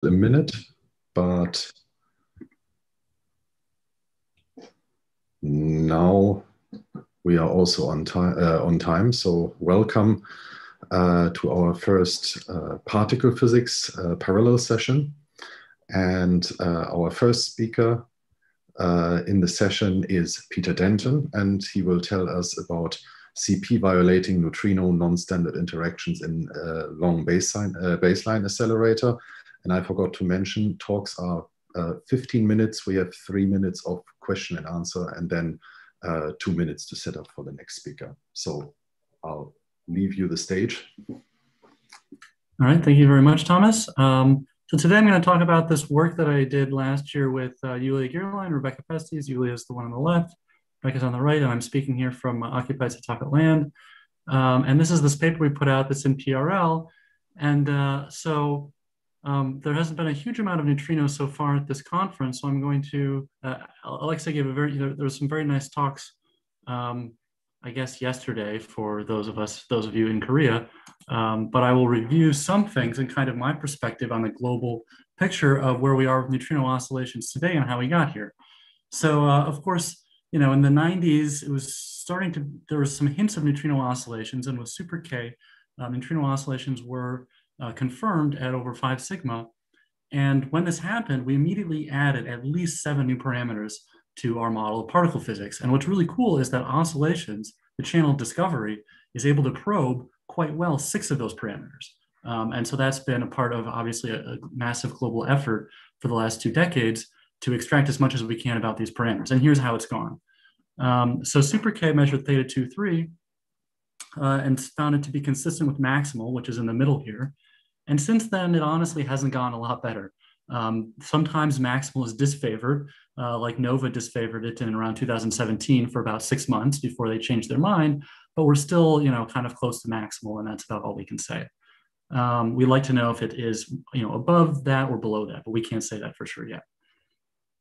a minute, but now we are also on time. So welcome to our first particle physics parallel session. And our first speaker in the session is Peter Denton, and he will tell us about CP violating neutrino non-standard interactions in long baseline accelerator. And I forgot to mention, talks are 15 minutes. We have 3 minutes of question and answer, and then 2 minutes to set up for the next speaker. So I'll leave you the stage. All right, thank you very much, Thomas. So today I'm going to talk about this work that I did last year with Yulia Gerline, Rebecca Pestes. Yulia is the one on the left, Rebecca's on the right, and I'm speaking here from Occupied Setauket Land. And this is this paper we put out that's in PRL. And there hasn't been a huge amount of neutrinos so far at this conference. So I'm going to, Alexa gave there was some very nice talks, I guess yesterday for those of you in Korea. But I will review some things and kind of my perspective on the global picture of where we are with neutrino oscillations today and how we got here. So of course, in the 90s, it was there was some hints of neutrino oscillations, and with super K, neutrino oscillations were confirmed at over 5 sigma. And when this happened, we immediately added at least 7 new parameters to our model of particle physics. And what's really cool is that oscillations, the channel discovery, is able to probe quite well 6 of those parameters. And so that's been a part of obviously a massive global effort for the last 2 decades to extract as much as we can about these parameters. And here's how it's gone. So super K measured theta 2,3 and found it to be consistent with maximal, which is in the middle here. And since then, it honestly hasn't gone a lot better. Sometimes maximal is disfavored, like NOVA disfavored it in around 2017 for about 6 months before they changed their mind, but we're still, kind of close to maximal, and that's about all we can say. We'd like to know if it is, above that or below that, but we can't say that for sure yet.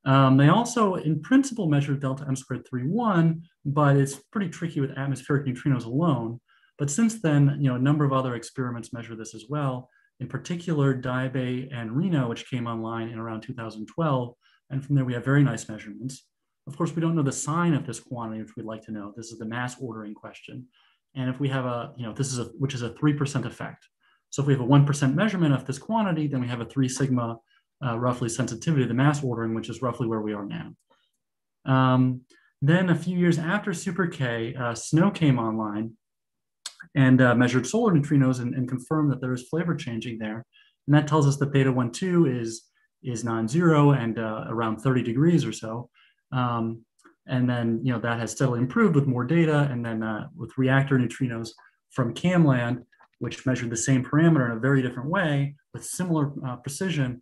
They also, in principle, measured delta m squared 3.1, but it's pretty tricky with atmospheric neutrinos alone. But since then, a number of other experiments measure this as well. In particular, Daibe and Reno, which came online in around 2012. And from there, we have very nice measurements. Of course, we don't know the sign of this quantity, which we'd like to know. This is the mass ordering question. And if we have which is a 3% effect. So if we have a 1% measurement of this quantity, then we have a 3 sigma roughly sensitivity to the mass ordering, which is roughly where we are now. Then a few years after super K, SNO came online and measured solar neutrinos and confirmed that there is flavor changing there. And that tells us that theta 1,2 is non-zero and around 30 degrees or so. And then, that has steadily improved with more data. And then with reactor neutrinos from CAMLAND, which measured the same parameter in a very different way with similar precision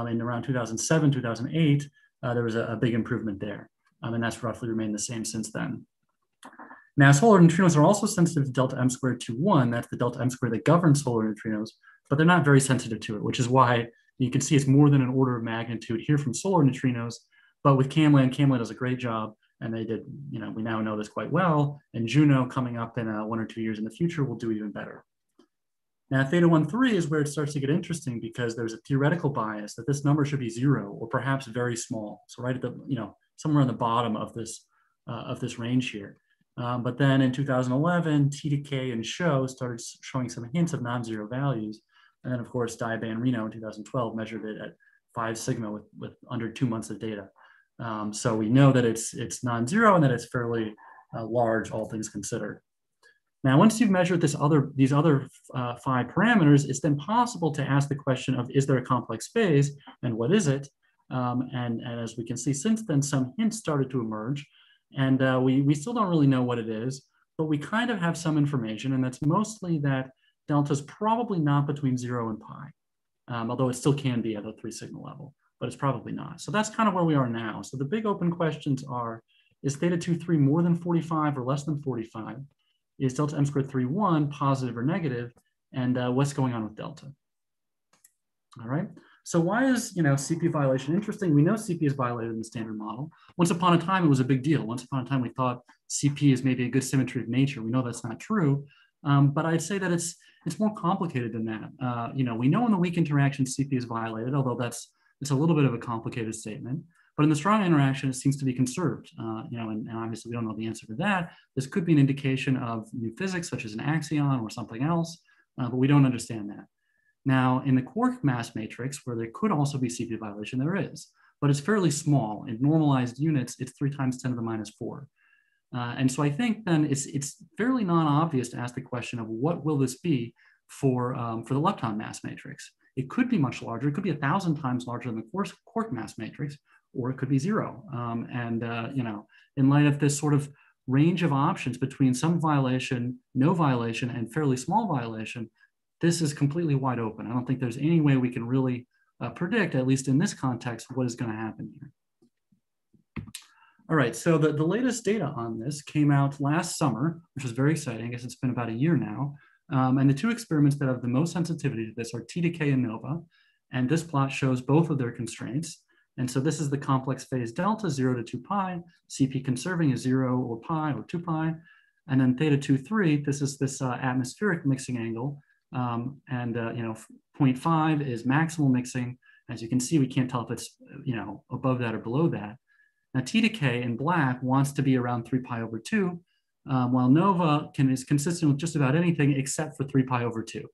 in around 2007, 2008, there was a big improvement there. And that's roughly remained the same since then. Now, solar neutrinos are also sensitive to delta m squared 2.1. That's the delta m squared that governs solar neutrinos, but they're not very sensitive to it, which is why you can see it's more than an order of magnitude here from solar neutrinos. But with CAMLAND does a great job, and they did, we now know this quite well. And Juno, coming up in 1 or 2 years in the future, will do even better. Now, theta 1,3 is where it starts to get interesting because there's a theoretical bias that this number should be 0 or perhaps very small. So right at the, somewhere on the bottom of this range here. But then in 2011, T to K and SHO started showing some hints of non-zero values. And then, of course, Daibe and Reno in 2012 measured it at 5 sigma with under 2 months of data. So we know that it's non-zero and that it's fairly large, all things considered. Now, once you've measured these other 5 parameters, it's then possible to ask the question of, is there a complex phase and what is it? And as we can see since then, some hints started to emerge. And we still don't really know what it is, but we kind of have some information, and that's mostly that delta is probably not between 0 and pi, although it still can be at a 3 sigma level, but it's probably not. So that's kind of where we are now. So the big open questions are, is theta 2,3 more than 45 or less than 45? Is delta m squared 3.1 positive or negative? And what's going on with delta? All right. So why is CP violation interesting? We know CP is violated in the standard model. Once upon a time, it was a big deal. Once upon a time, we thought CP is maybe a good symmetry of nature. We know that's not true. But I'd say that it's more complicated than that. We know in the weak interaction CP is violated, although it's a little bit of a complicated statement. But in the strong interaction, it seems to be conserved. And obviously we don't know the answer to that. This could be an indication of new physics, such as an axion or something else, but we don't understand that. Now, in the quark mass matrix, where there could also be CP violation, there is, but it's fairly small. In normalized units, it's 3 times 10 to the minus 4. And so I think then it's fairly non-obvious to ask the question of what will this be for the lepton mass matrix. It could be much larger. It could be 1,000 times larger than the quark mass matrix, or it could be 0. In light of this sort of range of options between some violation, no violation, and fairly small violation, this is completely wide open. I don't think there's any way we can really predict, at least in this context, what is going to happen here. All right, so the latest data on this came out last summer, which is very exciting. I guess it's been about a year now. And the 2 experiments that have the most sensitivity to this are TDK and NOVA. And this plot shows both of their constraints. And so this is the complex phase delta, 0 to 2 pi. CP conserving is 0 or pi or 2 pi. And then theta 2, 3, this is this atmospheric mixing angle. 0.5 is maximal mixing. As you can see, we can't tell if it's above that or below that. Now TDK in black wants to be around 3 pi over 2, while NOVA is consistent with just about anything except for 3 pi over 2,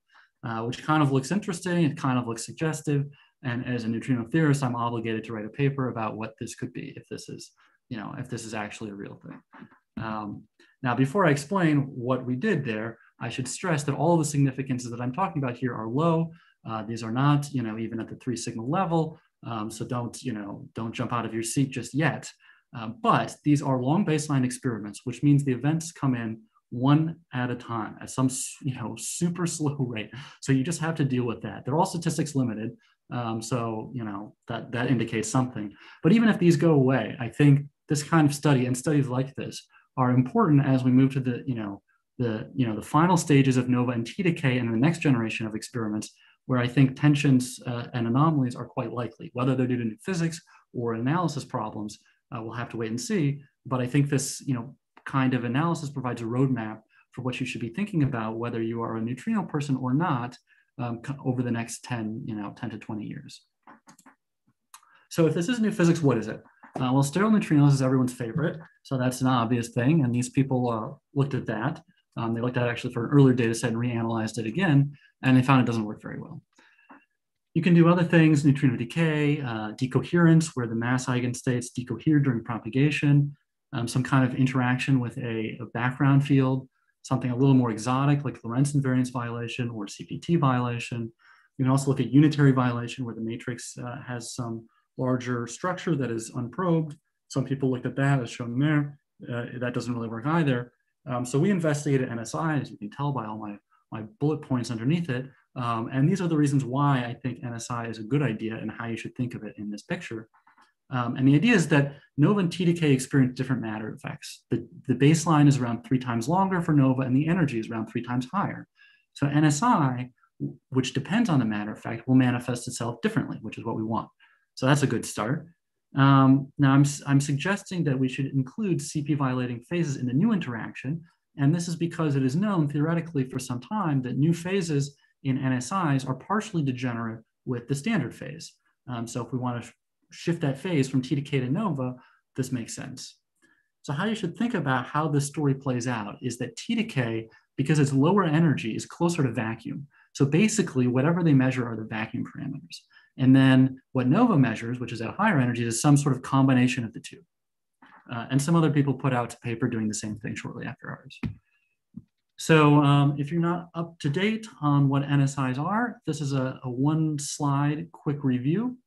which kind of looks interesting. It kind of looks suggestive. And as a neutrino theorist, I'm obligated to write a paper about what this could be if this is actually a real thing. Now, before I explain what we did there, I should stress that all the significances that I'm talking about here are low. These are not, even at the 3 signal level. So don't jump out of your seat just yet. But these are long baseline experiments, which means the events come in one at a time at some, super slow rate. So you just have to deal with that. They're all statistics limited. So, that indicates something. But even if these go away, I think this kind of study and studies like this are important as we move to the final stages of NOVA and TDK and the next generation of experiments, where I think tensions and anomalies are quite likely. Whether they're due to new physics or analysis problems, we'll have to wait and see. But I think this kind of analysis provides a roadmap for what you should be thinking about, whether you are a neutrino person or not, over the next 10 to 20 years. So if this is new physics, what is it? Well, sterile neutrinos is everyone's favorite. So that's an obvious thing. And these people looked at that. They looked at it actually for an earlier data set and reanalyzed it again, and they found it doesn't work very well. You can do other things, neutrino decay, decoherence, where the mass eigenstates decohere during propagation, some kind of interaction with a background field, something a little more exotic like Lorentz invariance violation or CPT violation. You can also look at unitary violation, where the matrix has some larger structure that is unprobed. Some people looked at that as shown there. That doesn't really work either. So we investigated NSI, as you can tell by all my bullet points underneath it. And these are the reasons why I think NSI is a good idea and how you should think of it in this picture. And the idea is that NOVA and TDK experience different matter effects. The baseline is around 3 times longer for NOVA, and the energy is around 3 times higher. So NSI, which depends on the matter effect, will manifest itself differently, which is what we want. So that's a good start. Now I'm suggesting that we should include CP violating phases in the new interaction. And this is because it is known theoretically for some time that new phases in NSIs are partially degenerate with the standard phase. So if we want to shift that phase from TDK to NOVA, this makes sense. So how you should think about how this story plays out is that TDK, because it's lower energy, is closer to vacuum. So basically, whatever they measure are the vacuum parameters. And then what NOVA measures, which is at higher energy, is some sort of combination of the two. And some other people put out a paper doing the same thing shortly after ours. So if you're not up to date on what NSIs are, this is a 1-slide quick review.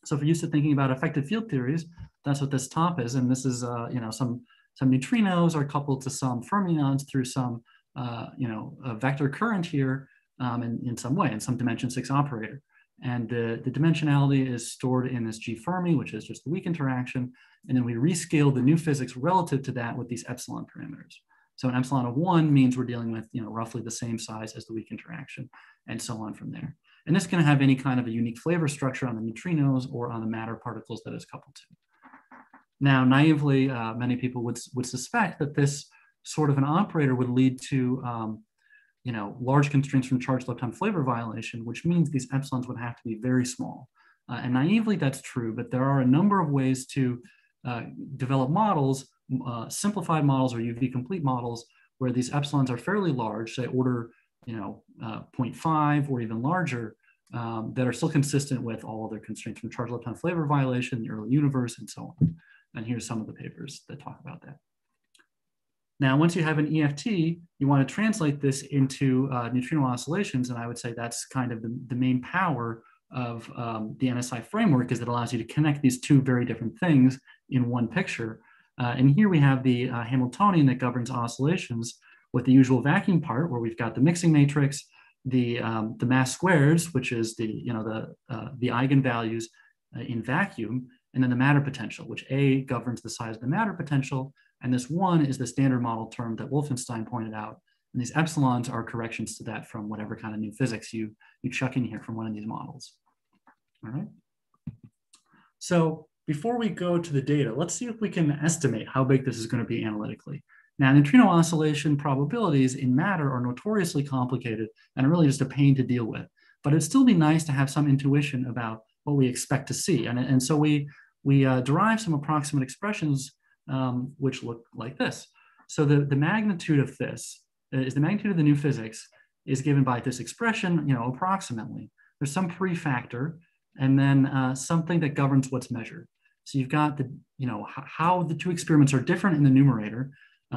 So if you're used to thinking about effective field theories, that's what this top is. And this is some neutrinos are coupled to some fermions through some a vector current here in some way, in some dimension 6 operator. And the dimensionality is stored in this G Fermi, which is just the weak interaction. And then we rescale the new physics relative to that with these epsilon parameters. So an epsilon of 1 means we're dealing with roughly the same size as the weak interaction, and so on from there. And this can have any kind of a unique flavor structure on the neutrinos or on the matter particles that it's coupled to. Now, naively, many people would suspect that this sort of an operator would lead to large constraints from charged lepton flavor violation, which means these epsilons would have to be very small. And naively, that's true, but there are a number of ways to develop models, simplified models or UV complete models, where these epsilons are fairly large, say order 0.5 or even larger, that are still consistent with all other constraints from charged lepton flavor violation, the early universe, and so on. And here's some of the papers that talk about that. Now, once you have an EFT, you want to translate this into neutrino oscillations, and I would say that's kind of the main power of the NSI framework, is it allows you to connect these two very different things in one picture. And here we have the Hamiltonian that governs oscillations with the usual vacuum part, where we've got the mixing matrix, the mass squares, which is the eigenvalues in vacuum, and then the matter potential, which A governs the size of the matter potential, and this 1 is the standard model term that Wolfenstein pointed out. And these epsilons are corrections to that from whatever kind of new physics you chuck in here from one of these models. All right. So before we go to the data, let's see if we can estimate how big this is going to be analytically. Now, neutrino oscillation probabilities in matter are notoriously complicated and are really just a pain to deal with. But it'd still be nice to have some intuition about what we expect to see. And so we derive some approximate expressions which look like this. So the magnitude of this is the magnitude of the new physics is given by this expression, approximately. There's some prefactor and then something that governs what's measured. So you've got how the two experiments are different in the numerator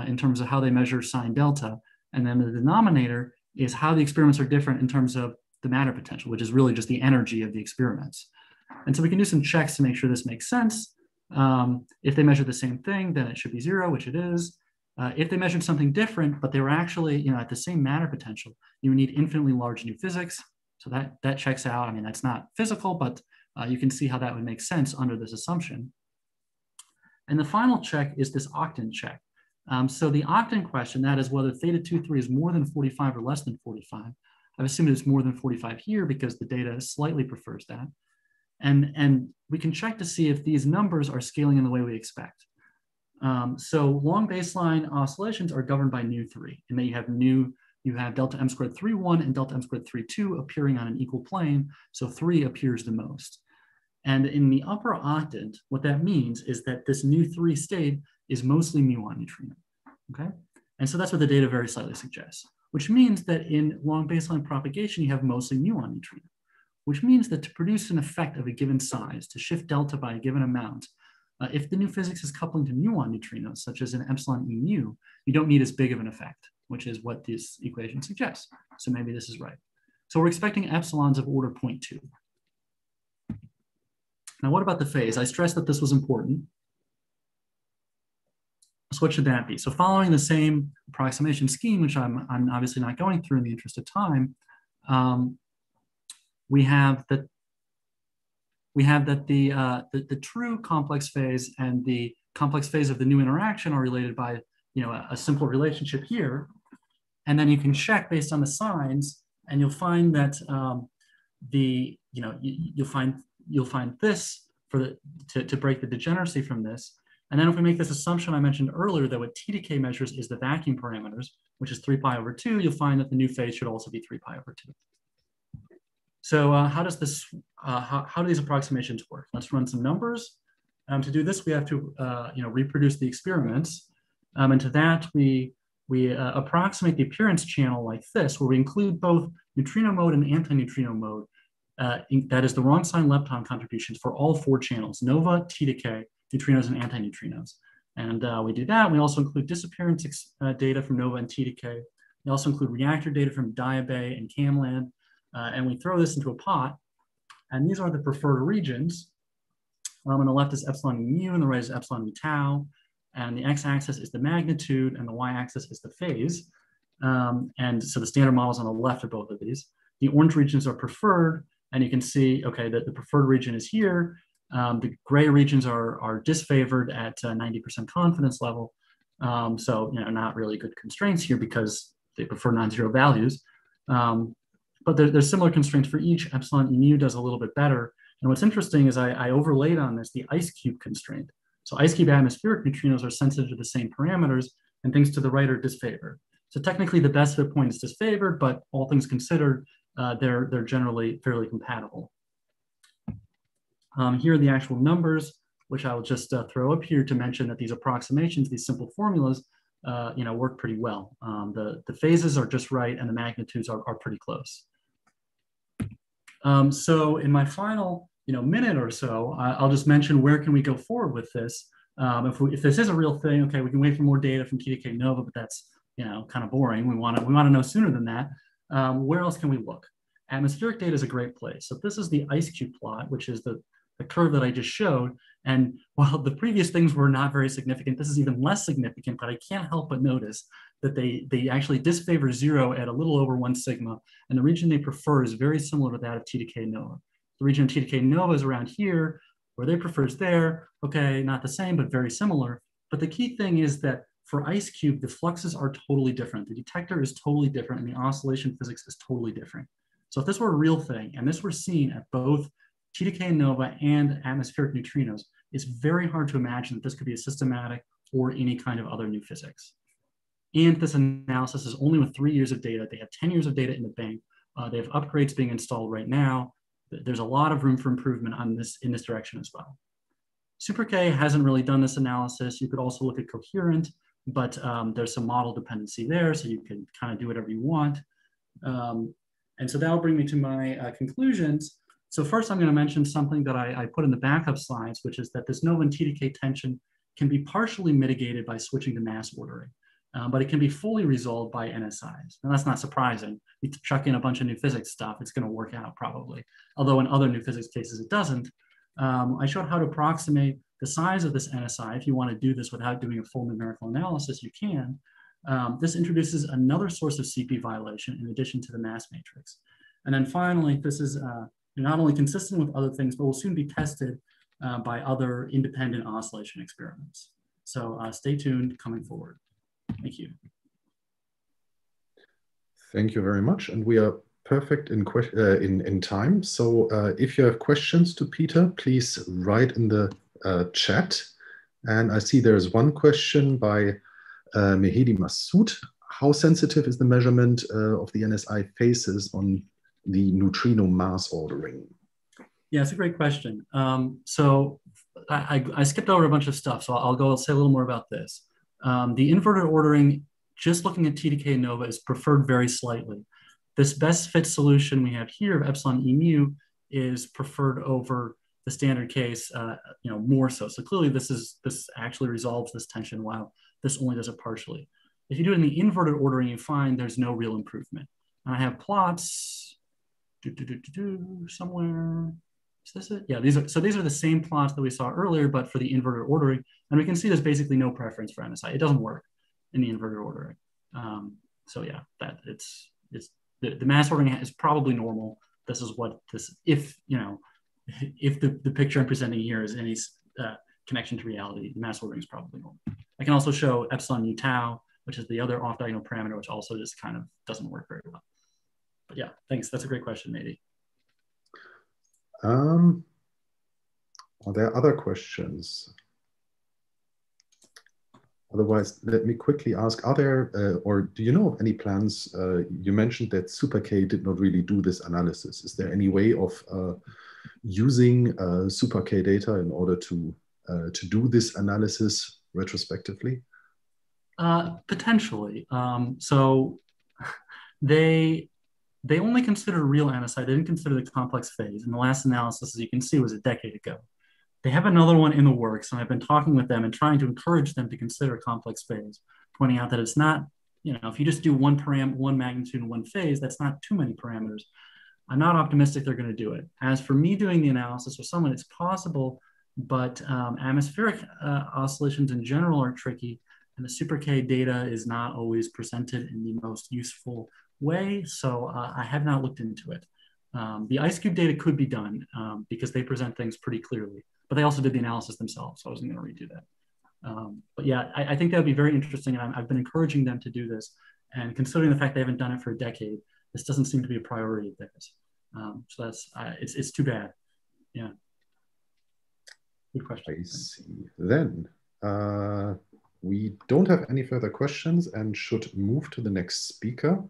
in terms of how they measure sine delta. And then the denominator is how the experiments are different in terms of the matter potential, which is really just the energy of the experiments. And so we can do some checks to make sure this makes sense. If they measure the same thing, then it should be 0, which it is. If they measured something different, but they were actually at the same matter potential, you need infinitely large new physics. So that checks out. I mean, that's not physical, but you can see how that would make sense under this assumption. And the final check is this octant check. So the octant question, that is whether theta 2,3 is more than 45 or less than 45. I've assumed it's more than 45 here because the data slightly prefers that. And we can check to see if these numbers are scaling in the way we expect. So long baseline oscillations are governed by nu3, and then you have delta m squared 3.1 and delta m squared 3.2 appearing on an equal plane. So 3 appears the most. And in the upper octant, what that means is that this nu3 state is mostly muon neutrino, okay? And so that's what the data very slightly suggests, which means that in long baseline propagation, you have mostly muon neutrino, which means that to produce an effect of a given size, to shift delta by a given amount, if the new physics is coupling to muon neutrinos, such as an epsilon e mu, you don't need as big of an effect, which is what this equation suggests. So maybe this is right. So we're expecting epsilons of order 0.2. Now, what about the phase? I stressed that this was important. So what should that be? So following the same approximation scheme, which I'm obviously not going through in the interest of time, we have that the true complex phase and the complex phase of the new interaction are related by a simple relationship here, and then you can check based on the signs, and you'll find that you'll find this to break the degeneracy from this. And then if we make this assumption I mentioned earlier that what T-decay measures is the vacuum parameters, which is 3 pi over 2, you'll find that the new phase should also be 3 pi over 2. So how do these approximations work? Let's run some numbers. To do this, we have to reproduce the experiments. And to that, we approximate the appearance channel like this, where we include both neutrino mode and anti-neutrino mode. That is the wrong sign lepton contributions for all 4 channels: nova, T-decay, neutrinos, and anti-neutrinos. And we do that. We also include disappearance data from nova and T-decay. We also include reactor data from Diabay and Camland. And we throw this into a pot. And these are the preferred regions. On the left is epsilon e mu, and the right is epsilon e tau. And the x-axis is the magnitude, and the y-axis is the phase. And so the standard models on the left of both of these. The orange regions are preferred, and you can see, okay, that the preferred region is here. The gray regions are disfavored at 90% confidence level. So, not really good constraints here because they prefer non-zero values. But there's similar constraints for each. Epsilon e mu does a little bit better. And what's interesting is I overlaid on this the ice cube constraint. So ice cube atmospheric neutrinos are sensitive to the same parameters, and things to the right are disfavored. So technically the best fit point is disfavored, but all things considered, they're generally fairly compatible. Here are the actual numbers, which I will just throw up here to mention that these approximations, these simple formulas, work pretty well. The phases are just right and the magnitudes are pretty close. So in my final minute or so, I'll just mention where can we go forward with this. If this is a real thing, okay, we can wait for more data from TDK Nova, but that's kind of boring. We want to know sooner than that. Where else can we look? Atmospheric data is a great place. So this is the ice cube plot, which is the curve that I just showed. And while the previous things were not very significant, this is even less significant, but I can't help but notice that they actually disfavor 0 at a little over 1 sigma, and the region they prefer is very similar to that of TDK Nova. The region of TDK Nova is around here, where they prefer is there. Okay, not the same, but very similar. But the key thing is that for ice cube, the fluxes are totally different. The detector is totally different, and the oscillation physics is totally different. So if this were a real thing, and this were seen at both TDK Nova and atmospheric neutrinos, it's very hard to imagine that this could be a systematic or any kind of other new physics. And this analysis is only with 3 years of data. They have 10 years of data in the bank. They have upgrades being installed right now. There's a lot of room for improvement on this in this direction as well. Super K hasn't really done this analysis. You could also look at coherent, but there's some model dependency there, so you can kind of do whatever you want. And so that'll bring me to my conclusions. So first, I'm going to mention something that I put in the backup slides, which is that this Nova and TDK tension can be partially mitigated by switching to mass ordering, but it can be fully resolved by NSIs. And that's not surprising. You chuck in a bunch of new physics stuff, it's going to work out probably. Although in other new physics cases, it doesn't. I showed how to approximate the size of this NSI. If you want to do this without doing a full numerical analysis, you can. This introduces another source of CP violation in addition to the mass matrix. And then finally, this is not only consistent with other things, but will soon be tested by other independent oscillation experiments. So stay tuned coming forward. Thank you. Thank you very much. And we are perfect in time. So if you have questions to Peter, please write in the chat. And I see there's one question by Mehdi Massoud. How sensitive is the measurement of the NSI phases on the neutrino mass ordering? Yeah, it's a great question. So I skipped over a bunch of stuff, so I'll say a little more about this. The inverted ordering, just looking at TDK Nova, is preferred very slightly. This best fit solution we have here of epsilon E mu is preferred over the standard case, more so. So clearly this actually resolves this tension while this only does it partially. If you do it in the inverted ordering, you find there's no real improvement. And I have plots somewhere. Is this it? Yeah, these are the same plots that we saw earlier, but for the inverted ordering. And we can see there's basically no preference for NSI. It doesn't work in the inverted ordering. So yeah, the mass ordering is probably normal. This is what this, if the picture I'm presenting here is any connection to reality, the mass ordering is probably normal. I can also show epsilon mu tau, which is the other off-diagonal parameter, which also just kind of doesn't work very well. But yeah, thanks. That's a great question, Mehdi. Are there other questions? Otherwise, let me quickly ask, are there, or do you know of any plans? You mentioned that Super K did not really do this analysis. Is there any way of using Super K data in order to do this analysis retrospectively? Potentially. So they only consider real NSI. They didn't consider the complex phase. And the last analysis, as you can see, was a decade ago. They have another one in the works, and I've been talking with them and trying to encourage them to consider complex phase, pointing out that it's not, if you just do one magnitude and one phase, that's not too many parameters. I'm not optimistic they're going to do it. As for me doing the analysis with someone, it's possible, but atmospheric oscillations in general are tricky, and the Super K data is not always presented in the most useful way, so I have not looked into it. The IceCube data could be done because they present things pretty clearly, but they also did the analysis themselves, so I wasn't going to redo that. But yeah, I think that would be very interesting, and I've been encouraging them to do this, and considering the fact they haven't done it for a decade, this doesn't seem to be a priority of theirs. So that's it's too bad. Yeah. Good question. I see. Then we don't have any further questions and should move to the next speaker.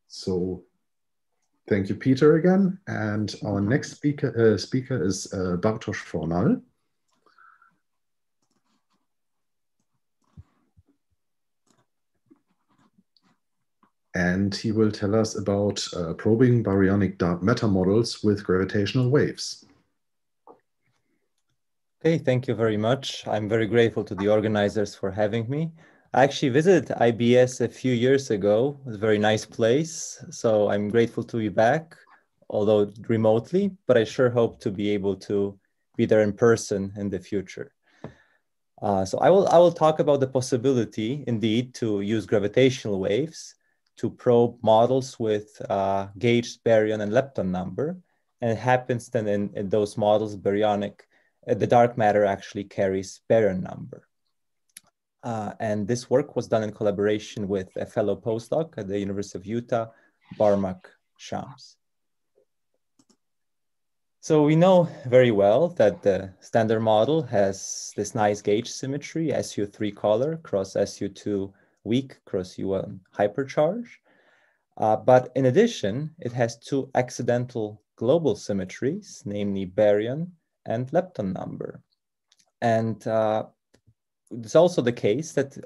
So thank you, Peter, again. And our next speaker is Bartosz Fornal. And he will tell us about probing baryonic dark matter models with gravitational waves. Okay, thank you very much. I'm very grateful to the organizers for having me. I actually visited IBS a few years ago. It was a very nice place. So I'm grateful to be back, although remotely, but I sure hope to be able to be there in person in the future. So I will talk about the possibility, indeed, to use gravitational waves to probe models with gauged baryon and lepton number. And it happens then in those models, baryonic, the dark matter actually carries baryon number. And this work was done in collaboration with a fellow postdoc at the University of Utah, Barmak Shams. So we know very well that the standard model has this nice gauge symmetry, SU3 color cross SU2 weak cross U1 hypercharge. But in addition, it has two accidental global symmetries, namely baryon and lepton number. And it's also the case that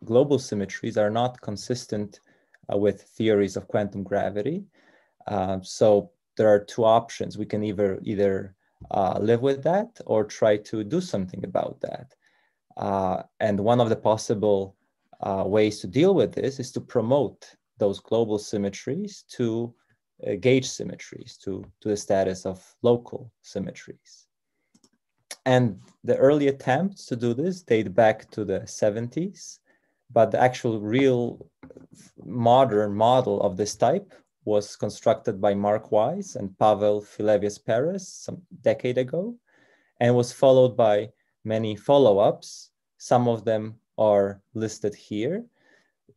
global symmetries are not consistent with theories of quantum gravity. So there are two options. We can either live with that or try to do something about that. And one of the possible ways to deal with this is to promote those global symmetries to gauge symmetries, to the status of local symmetries. And the early attempts to do this date back to the 70s, but the actual real modern model of this type was constructed by Mark Weiss and Pavel Filevius-Perez some decade ago, and was followed by many follow-ups. Some of them are listed here,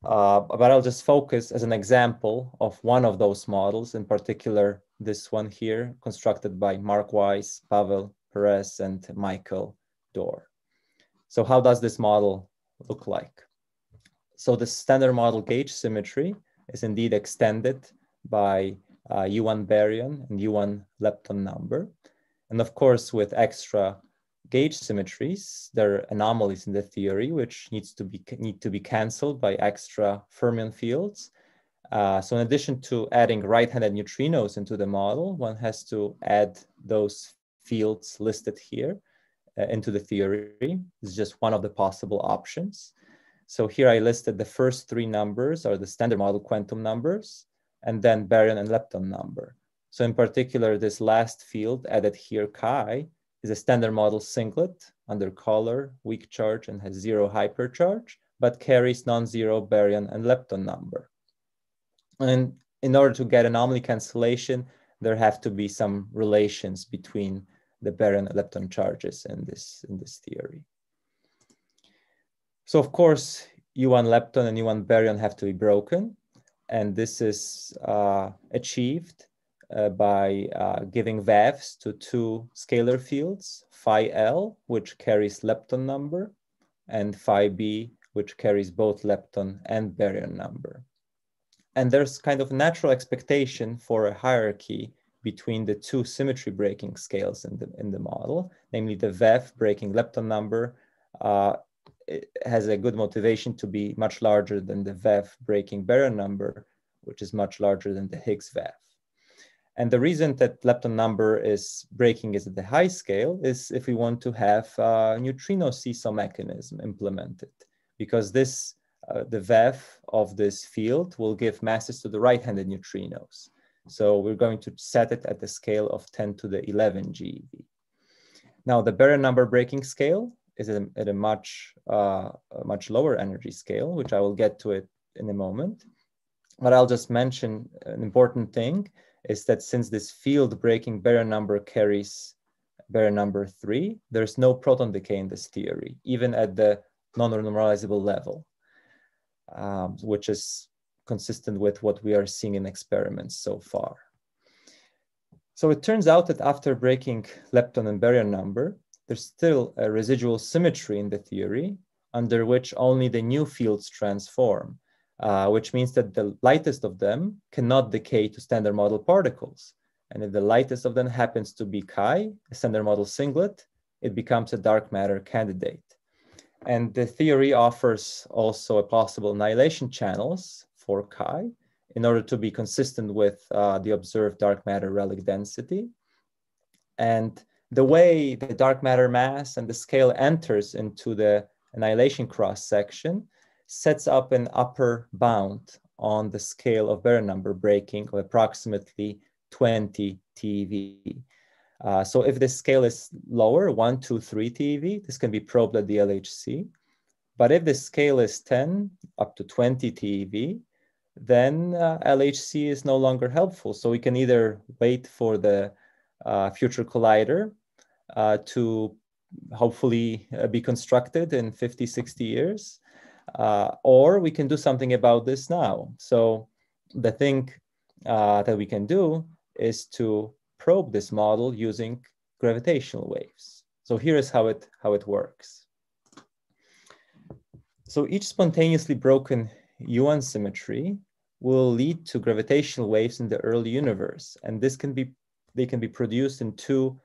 but I'll just focus as an example of one of those models, in particular this one here, constructed by Mark Weiss, Pavel Perez, and Michael Dorr. So how does this model look like? So the standard model gauge symmetry is indeed extended by U1 baryon and U1 lepton number. And of course, with extra gauge symmetries, there are anomalies in the theory which need to be canceled by extra fermion fields. So in addition to adding right-handed neutrinos into the model, one has to add those fields listed here into the theory. This is just one of the possible options. So here I listed the first three numbers are the standard model quantum numbers, and then baryon and lepton number. So in particular, this last field added here, chi, is a standard model singlet under color, weak charge, and has 0 hypercharge, but carries non-zero baryon and lepton number. And in order to get anomaly cancellation, there have to be some relations between the baryon and lepton charges in this theory. So of course, U1 lepton and U1 baryon have to be broken. And this is achieved by giving VAVs to two scalar fields, phi L, which carries lepton number, and phi B, which carries both lepton and baryon number. And there's kind of natural expectation for a hierarchy between the two symmetry breaking scales in the model, namely the VAV breaking lepton number it has a good motivation to be much larger than the VAV breaking baryon number, which is much larger than the Higgs VAV. And the reason that lepton number is breaking is at the high scale is if we want to have a neutrino seesaw mechanism implemented, because this, the VAV of this field will give masses to the right-handed neutrinos. So we're going to set it at the scale of 10 to the 11 GeV. Now the baryon number breaking scale is at a much lower energy scale, which I will get to it in a moment. But I'll just mention an important thing is that since this field breaking baryon number carries baryon number 3, there's no proton decay in this theory, even at the non-normalizable level, which is consistent with what we are seeing in experiments so far. So it turns out that after breaking lepton and baryon number, there's still a residual symmetry in the theory under which only the new fields transform, which means that the lightest of them cannot decay to standard model particles. And if the lightest of them happens to be chi, a standard model singlet, it becomes a dark matter candidate. And the theory offers also a possible annihilation channels for chi in order to be consistent with the observed dark matter relic density. And the way the dark matter mass and the scale enters into the annihilation cross-section sets up an upper bound on the scale of Baron number breaking of approximately 20 TeV. So if the scale is lower, 1, 2, 3 TeV, this can be probed at the LHC. But if the scale is 10 up to 20 TeV, then LHC is no longer helpful. So we can either wait for the future collider to hopefully be constructed in 50, 60 years, or we can do something about this now. So the thing that we can do is to probe this model using gravitational waves. So here is how it works. So each spontaneously broken Yuan symmetry will lead to gravitational waves in the early universe, and they can be produced in two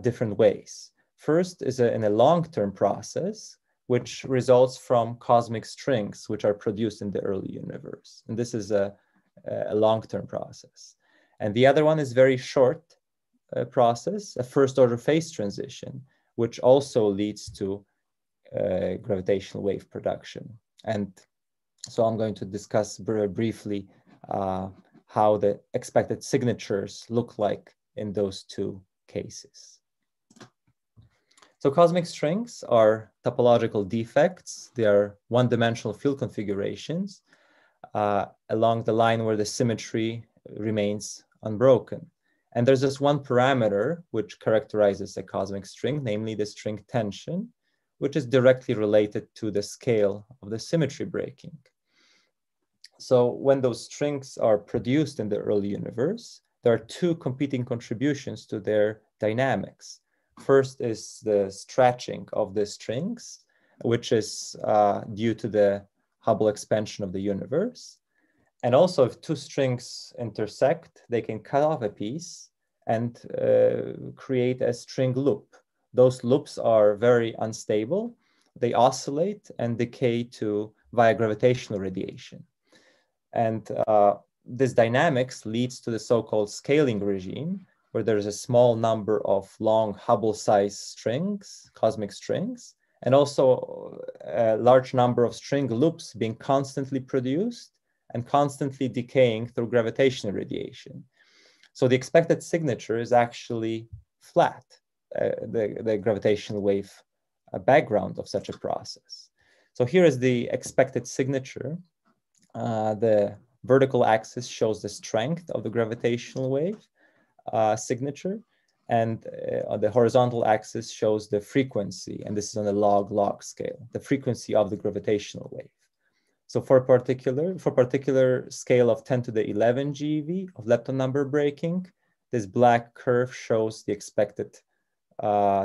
different ways. First is in a long-term process, which results from cosmic strings, which are produced in the early universe. And this is a long-term process. And the other one is very short process, a first-order phase transition, which also leads to gravitational wave production. And so I'm going to discuss briefly how the expected signatures look like in those two cases. So cosmic strings are topological defects. They are one-dimensional field configurations along the line where the symmetry remains unbroken. And there's just one parameter which characterizes a cosmic string, namely the string tension, which is directly related to the scale of the symmetry breaking. So when those strings are produced in the early universe, there are two competing contributions to their dynamics. First is the stretching of the strings, which is due to the Hubble expansion of the universe. And also if two strings intersect, they can cut off a piece and create a string loop. Those loops are very unstable. They oscillate and decay via gravitational radiation. And this dynamics leads to the so-called scaling regime, where there's a small number of long Hubble-sized strings, cosmic strings, and also a large number of string loops being constantly produced and constantly decaying through gravitational radiation. So the expected signature is actually flat, the gravitational wave background of such a process. So here is the expected signature. The vertical axis shows the strength of the gravitational wave signature, and on the horizontal axis shows the frequency, and this is on a log-log scale, the frequency of the gravitational wave. So for a particular scale of 10 to the 11 GeV of lepton number breaking, this black curve shows the expected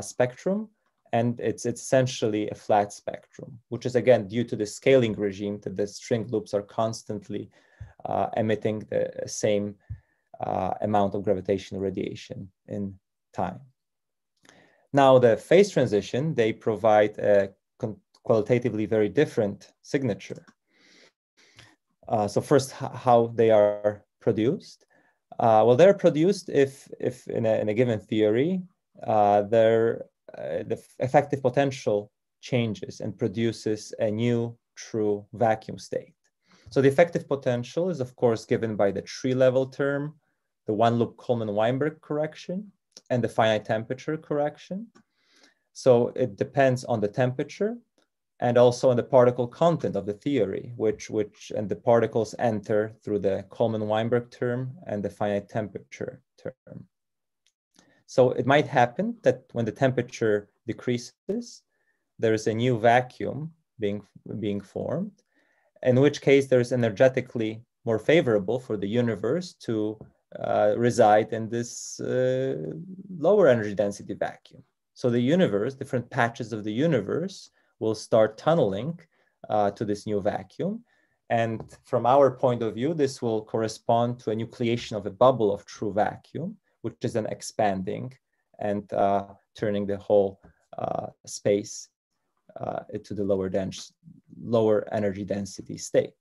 spectrum, and it's essentially a flat spectrum, which is again due to the scaling regime that the string loops are constantly emitting the same amount of gravitational radiation in time. Now the phase transition, they provide a qualitatively very different signature. So first, how they are produced. Well, they're produced if in a given theory, the effective potential changes and produces a new true vacuum state. So the effective potential is, of course, given by the tree level term, the one-loop Coleman-Weinberg correction, and the finite temperature correction. So it depends on the temperature and also on the particle content of the theory, and the particles enter through the Coleman-Weinberg term and the finite temperature term. So it might happen that when the temperature decreases, there is a new vacuum being formed, in which case there is energetically more favorable for the universe to reside in this lower energy density vacuum. So the universe, different patches of the universe will start tunneling to this new vacuum. And from our point of view, this will correspond to a nucleation of a bubble of true vacuum, which is then expanding and turning the whole space into the lower energy density state.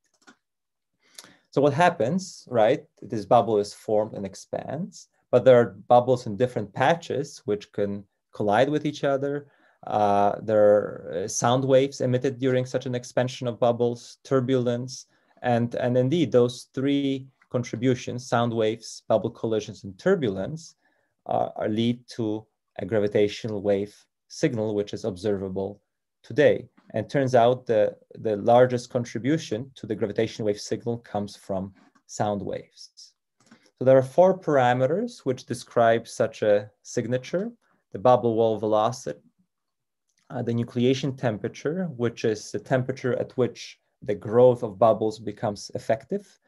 So what happens, right? This bubble is formed and expands, but there are bubbles in different patches which can collide with each other. There are sound waves emitted during such an expansion of bubbles, turbulence, and indeed those three contributions, sound waves, bubble collisions, and turbulence, lead to a gravitational wave signal, which is observable today. And turns out the largest contribution to the gravitational wave signal comes from sound waves. So there are 4 parameters which describe such a signature: the bubble wall velocity, the nucleation temperature, which is the temperature at which the growth of bubbles becomes effective,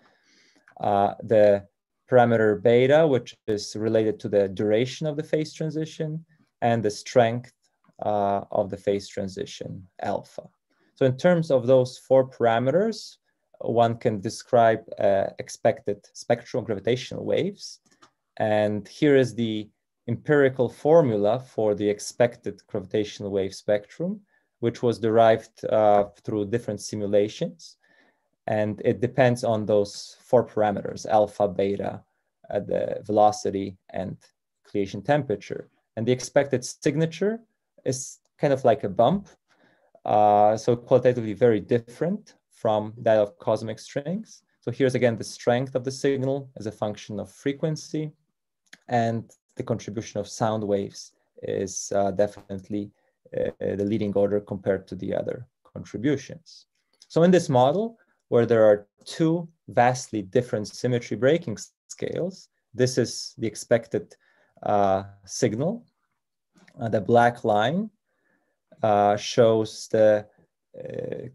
the parameter beta, which is related to the duration of the phase transition, and the strength of the phase transition, alpha. So in terms of those 4 parameters, one can describe expected spectral gravitational waves. And here is the empirical formula for the expected gravitational wave spectrum, which was derived through different simulations. And it depends on those 4 parameters, alpha, beta, the velocity, and nucleation temperature. And the expected signature is kind of like a bump, so qualitatively very different from that of cosmic strings. So here's again the strength of the signal as a function of frequency, and the contribution of sound waves is definitely the leading order compared to the other contributions. So in this model, where there are 2 vastly different symmetry breaking scales, this is the expected signal. The black line shows the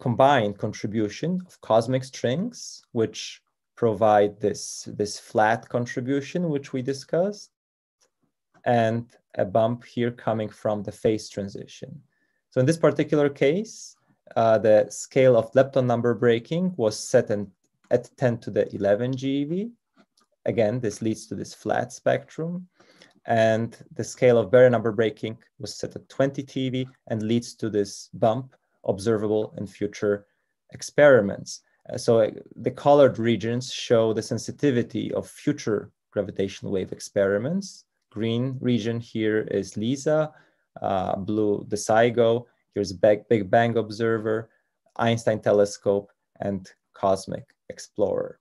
combined contribution of cosmic strings, which provide this flat contribution, which we discussed, and a bump here coming from the phase transition. So in this particular case, the scale of lepton number breaking was set at 10 to the 11 GeV. Again, this leads to this flat spectrum. And the scale of baryon number breaking was set at 20 TeV and leads to this bump observable in future experiments. So the colored regions show the sensitivity of future gravitational wave experiments. Green region here is LISA, blue the SIGO, here's Big Bang Observer, Einstein Telescope, and Cosmic Explorer.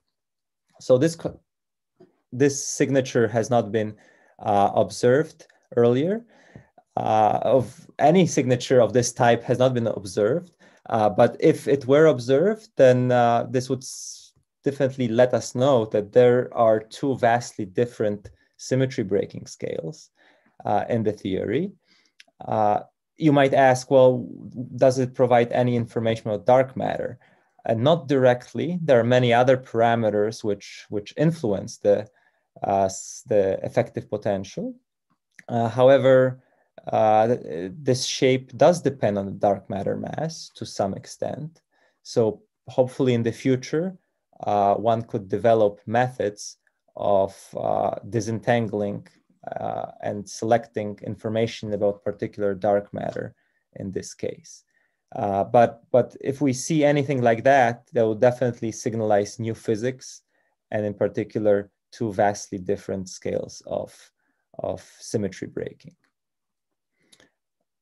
So this signature has not been observed earlier. Of any signature of this type has not been observed. But if it were observed, then this would definitely let us know that there are 2 vastly different symmetry breaking scales in the theory. You might ask, well, does it provide any information about dark matter? Not directly. There are many other parameters which influence the effective potential. However, this shape does depend on the dark matter mass to some extent. So hopefully in the future, one could develop methods of disentangling and selecting information about particular dark matter in this case. But if we see anything like that, that will definitely signalize new physics, and in particular, 2 vastly different scales of symmetry breaking.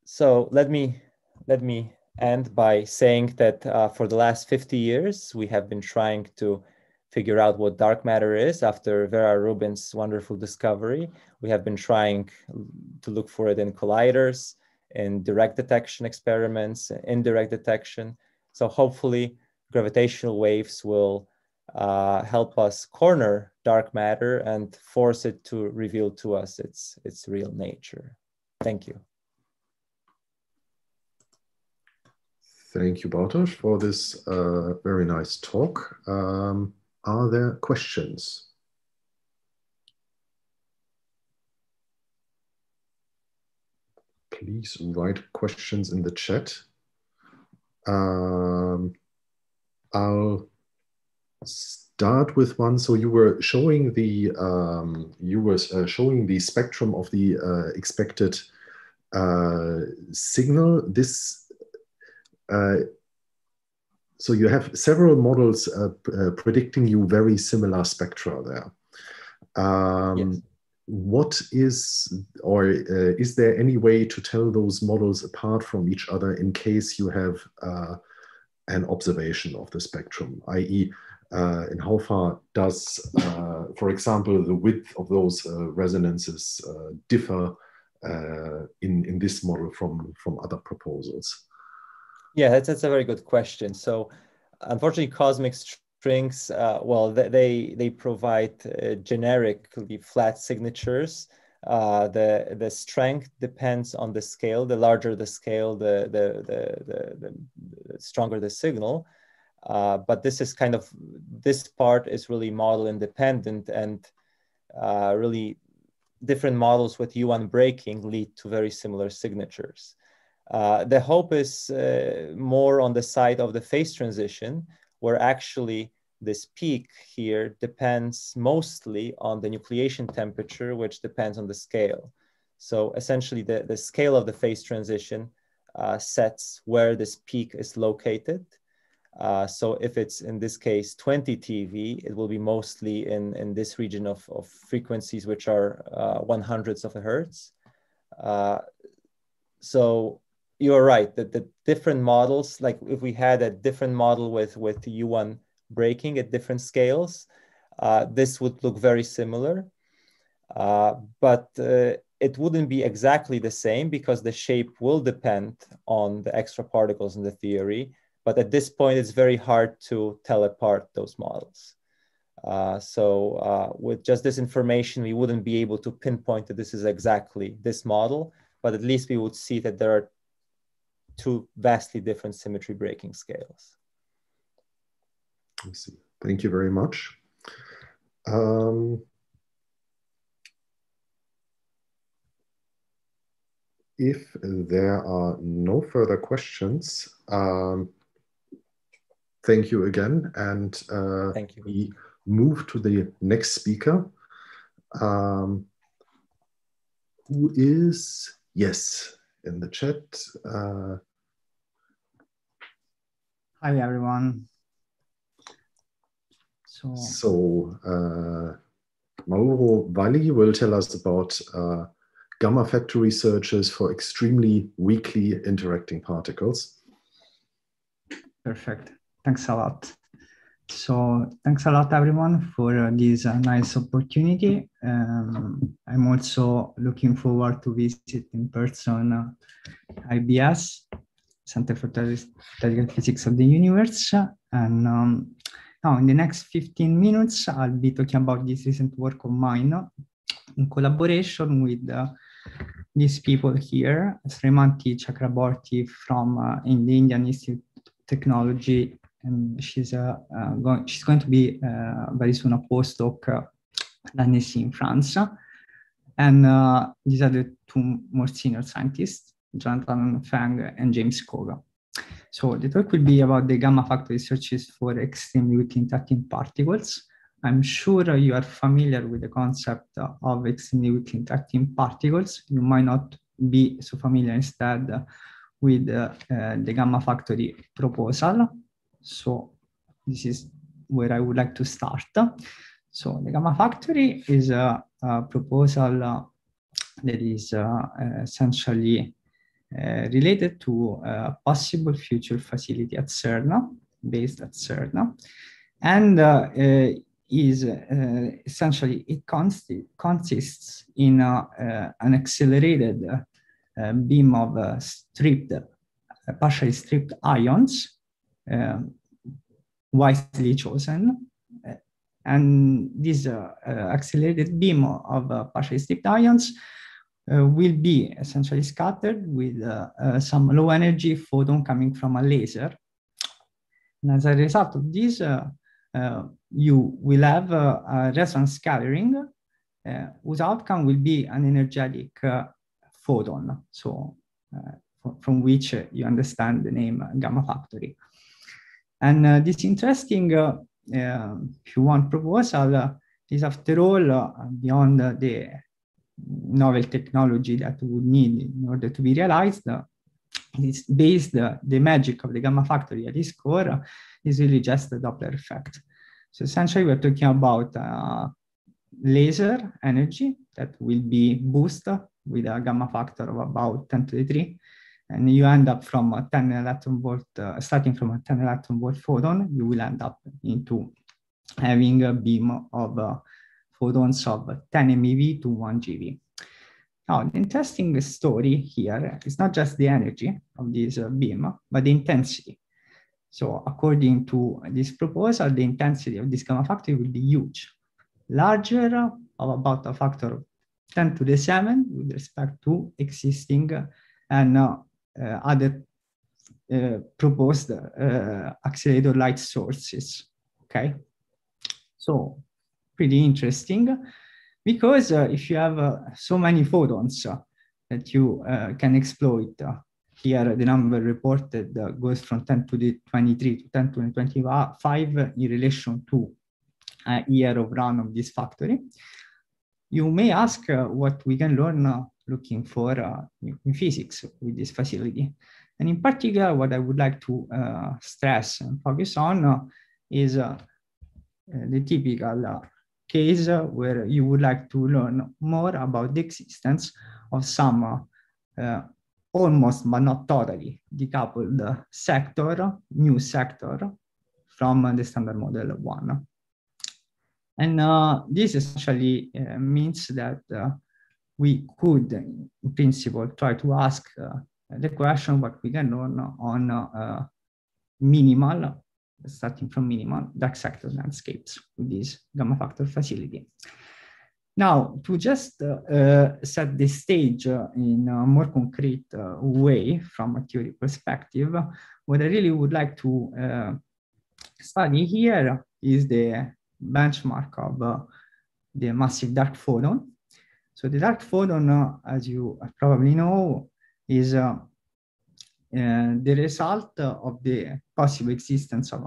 So let me end by saying that for the last 50 years, we have been trying to figure out what dark matter is. After Vera Rubin's wonderful discovery, we have been trying to look for it in colliders, in direct detection experiments, indirect detection. So hopefully gravitational waves will help us corner dark matter and force it to reveal to us its real nature. Thank you. Thank you, Bartosz, for this very nice talk. Are there questions? please write questions in the chat. I'll start with one. So you were showing the spectrum of the expected signal. So you have several models predicting you very similar spectra there. Yes. What is, or is there any way to tell those models apart from each other in case you have an observation of the spectrum, i.e., in how far does, for example, the width of those resonances differ in this model from other proposals? Yeah, that's a very good question. So unfortunately, cosmic strings, well, they provide generically flat signatures. The strength depends on the scale. The larger the scale, the stronger the signal. But this is this part is really model independent, and really different models with U1 breaking lead to very similar signatures. The hope is more on the side of the phase transition, where actually this peak here depends mostly on the nucleation temperature, which depends on the scale. So essentially the scale of the phase transition sets where this peak is located. So if it's, in this case, 20 TeV, it will be mostly in this region of frequencies, which are 1/100th of a hertz. So you're right that the different models, like if we had a different model with U1 breaking at different scales, this would look very similar. But it wouldn't be exactly the same because the shape will depend on the extra particles in the theory. But at this point, it's very hard to tell apart those models. So with just this information, we wouldn't be able to pinpoint that this is exactly this model, but at least we would see that there are two vastly different symmetry breaking scales. I see. Thank you very much. If there are no further questions, thank you again. And thank you. We move to the next speaker, who is, yes, in the chat. Hi, everyone. So Mauro Valli will tell us about gamma factory searches for extremely weakly interacting particles. Perfect. Thanks a lot. So thanks a lot, everyone, for this nice opportunity. I'm also looking forward to visit in person IBS, Center for Theoretical Physics of the Universe. And now in the next 15 minutes, I'll be talking about this recent work of mine in collaboration with these people here, Srimanti Chakraborty from in the Indian Institute of Technology, and she's going to be very soon a postdoc at Annecy in France. And these are the two more senior scientists, Jonathan Fang and James Koga. So the talk will be about the gamma factory searches for extremely weakly interacting particles. I'm sure you are familiar with the concept of extremely weakly interacting particles. You might not be so familiar instead with the gamma factory proposal. So this is where I would like to start. So the gamma factory is a proposal that is essentially related to a possible future facility at CERN, based at CERN, and is essentially, it consists in an accelerated beam of partially stripped ions, wisely chosen. And this accelerated beam of partially stripped ions will be essentially scattered with some low energy photon coming from a laser. And as a result of this, you will have a resonance scattering whose outcome will be an energetic photon. So from which you understand the name gamma factory. And this interesting, if you want, proposal is, after all, beyond the novel technology that we would need in order to be realized. It's based, the magic of the gamma factory at its core is really just the Doppler effect. So essentially, we're talking about laser energy that will be boosted with a gamma factor of about 10 to the 3. And you end up from a 10 electron volt, starting from a 10 electron volt photon, you will end up into having a beam of photons of 10 MeV to 1 GeV. Now, the interesting story here is not just the energy of this beam, but the intensity. So according to this proposal, the intensity of this gamma factory will be huge, larger of about a factor of 10 to the 7 with respect to existing and other proposed accelerator light sources, okay? So pretty interesting, because if you have so many photons that you can exploit, here the number reported goes from 10 to the 23 to 10 to the 25 in relation to a year of run of this factory. You may ask what we can learn looking for in physics with this facility. And in particular, what I would like to stress and focus on is the typical case where you would like to learn more about the existence of some almost but not totally decoupled sector, new sector from the standard model 1. And this essentially means that we could, in principle, try to ask the question what we can learn on minimal, starting from minimal, dark sector landscapes with this gamma factor facility. Now, to just set the stage in a more concrete way from a theory perspective, what I really would like to study here is the benchmark of the massive dark photon. So the dark photon, as you probably know, is the result of the possible existence of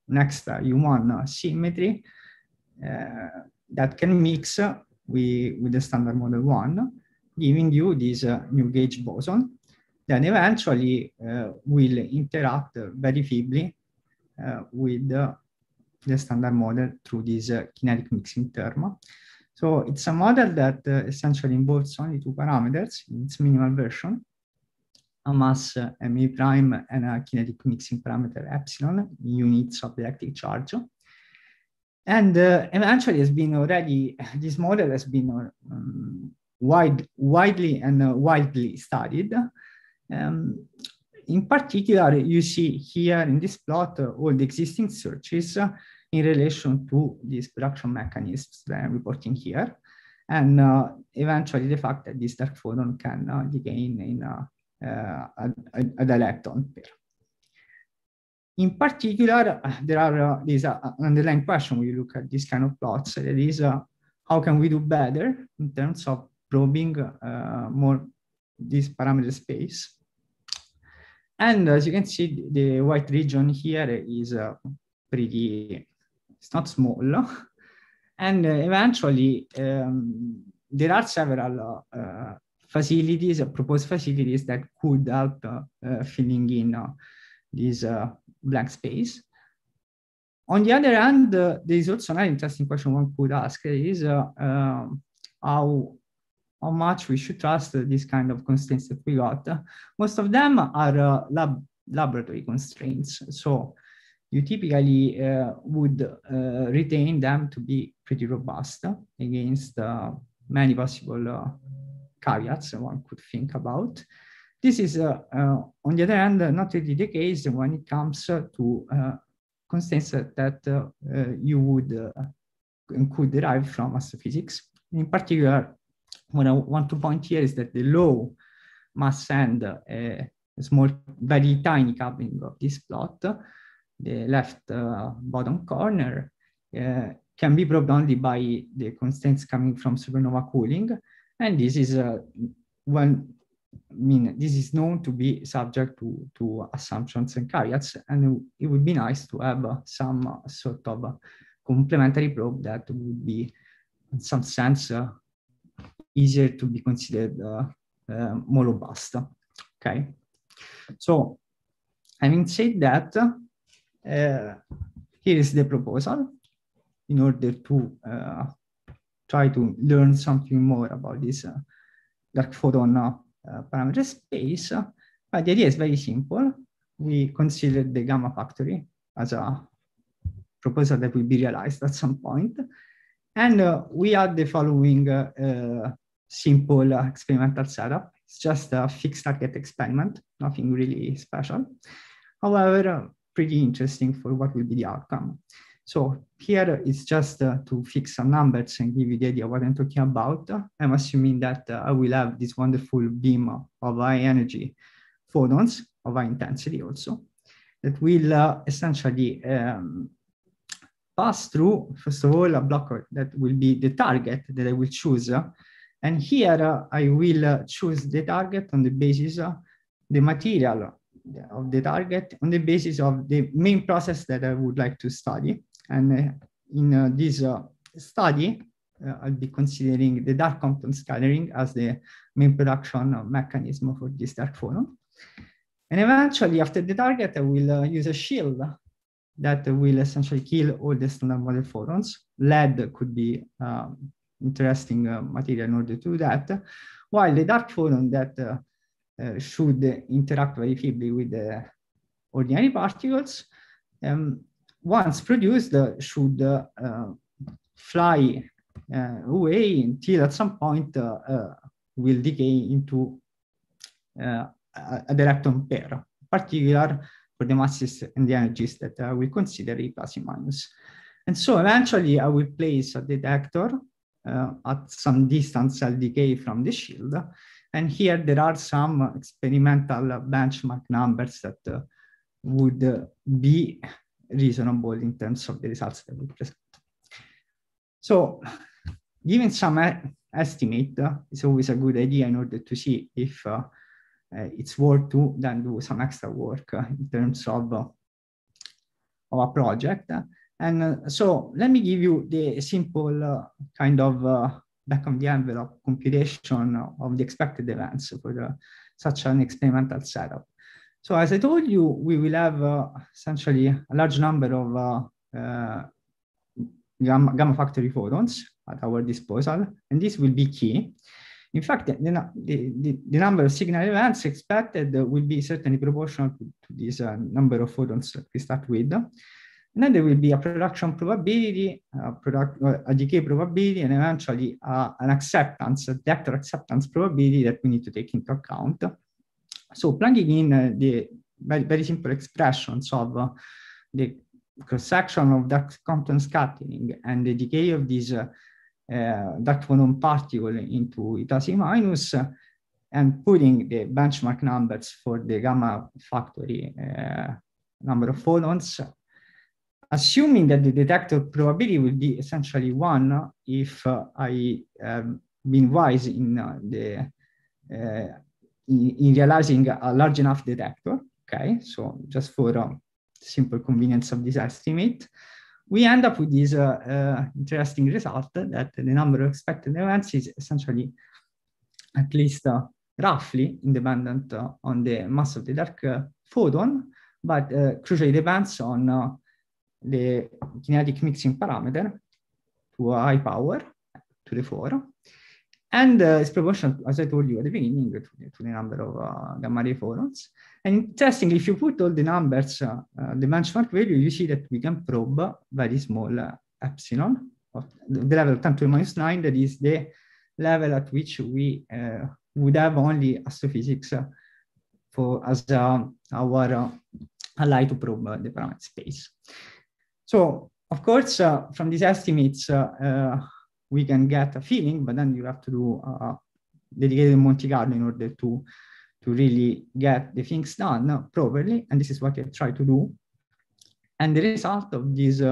an extra U1 symmetry that can mix with the standard model 1, giving you this new gauge boson that eventually will interact very feebly with the standard model through this kinetic mixing term. So it's a model that essentially involves only two parameters in its minimal version, a mass MA prime and a kinetic mixing parameter epsilon, units of the electric charge. And eventually has been already, this model has been widely and widely studied. In particular, you see here in this plot all the existing searches in relation to these production mechanisms that I'm reporting here. And eventually the fact that this dark photon can decay in a dilepton pair. In particular, there are these underlying question when you look at this kind of plots, that is, how can we do better in terms of probing more this parameter space? And as you can see, the white region here is pretty, it's not small. And eventually, there are several facilities, proposed facilities that could help filling in this blank space. On the other hand, there is also another interesting question one could ask is how much we should trust this kind of constraints that we got. Most of them are laboratory constraints. So you typically would retain them to be pretty robust against many possible caveats one could think about. This is, on the other hand, not really the case when it comes to constraints that you would could derive from astrophysics. In particular, what I want to point here is that the low mass and small, very tiny coupling of this plot, the left bottom corner, can be probed only by the constraints coming from supernova cooling. And this is one mean, this is known to be subject to assumptions and caveats, and it would be nice to have some sort of complementary probe that would be, in some sense, easier to be considered more robust. Okay, so having said that, here is the proposal in order to try to learn something more about this dark photon parameter space. But the idea is very simple. We consider the gamma factory as a proposal that will be realized at some point. And we add the following simple experimental setup. It's just a fixed target experiment, nothing really special. However, pretty interesting for what will be the outcome. So here it's just to fix some numbers and give you the idea of what I'm talking about. I'm assuming that I will have this wonderful beam of high energy photons, of high intensity also, that will essentially pass through, first of all, a block that will be the target that I will choose. And here I will choose the target on the basis of the material of the target, on the basis of the main process that I would like to study. And in this study, I'll be considering the dark Compton scattering as the main production mechanism for this dark photon. And eventually, after the target, I will use a shield that will essentially kill all the standard model photons. Lead could be interesting material in order to do that, while the dark photon that should interact very feebly with the ordinary particles, once produced, should fly away until at some point will decay into a directon pair, in particular for the masses and the energies that we consider E plus E minus. And so eventually I will place a detector at some distance LDK from the shield. And here there are some experimental benchmark numbers that would be reasonable in terms of the results that we present. So given some estimate, it's always a good idea in order to see if it's worth to then do some extra work in terms of a project. And so let me give you the simple kind of back of the envelope computation of the expected events for such an experimental setup. So as I told you, we will have essentially a large number of gamma factory photons at our disposal, and this will be key. In fact, the number of signal events expected will be certainly proportional to this number of photons that we start with. And then there will be a production probability, a decay probability, and eventually an acceptance, a detector acceptance probability that we need to take into account. So plugging in the very simple expressions of the cross-section of dark Compton scattering and the decay of this dark photon particle into E plus E minus, and putting the benchmark numbers for the gamma factory number of photons, assuming that the detector probability will be essentially 1 if I been wise in realizing a large enough detector. Okay, so just for simple convenience of this estimate, we end up with this interesting result that the number of expected events is essentially at least roughly independent on the mass of the dark photon, but crucially depends on the kinetic mixing parameter to a high power, to the 4. And it's proportional, as I told you at the beginning, to the number of gamma ray photons. And interestingly, if you put all the numbers, the benchmark value, you see that we can probe very small epsilon, of the level of 10 to the minus 9, that is the level at which we would have only astrophysics as our ally to probe the parameter space. So, of course, from these estimates, we can get a feeling, but then you have to do a dedicated Monte Carlo in order to really get the things done properly. And this is what I try to do. And the result of this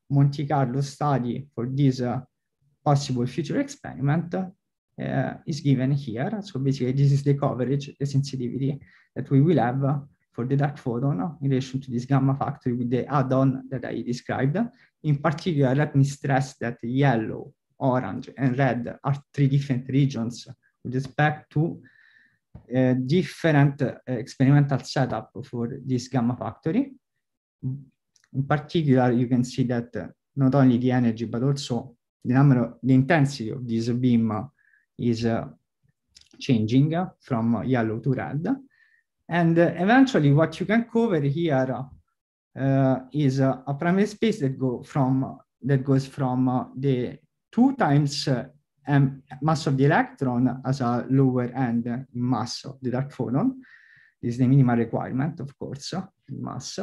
Monte Carlo study for this possible future experiment is given here. So basically, this is the coverage, the sensitivity that we will have for the dark photon in relation to this gamma factor with the add-on that I described. In particular, let me stress that yellow, orange, and red are three different regions with respect to different experimental setup for this gamma factory. In particular, you can see that not only the energy, but also the intensity of this beam is changing from yellow to red. And eventually what you can cover here is a primary space that goes from the 2 times mass of the electron as a lower end in mass of the dark photon. This is the minimal requirement, of course, in mass,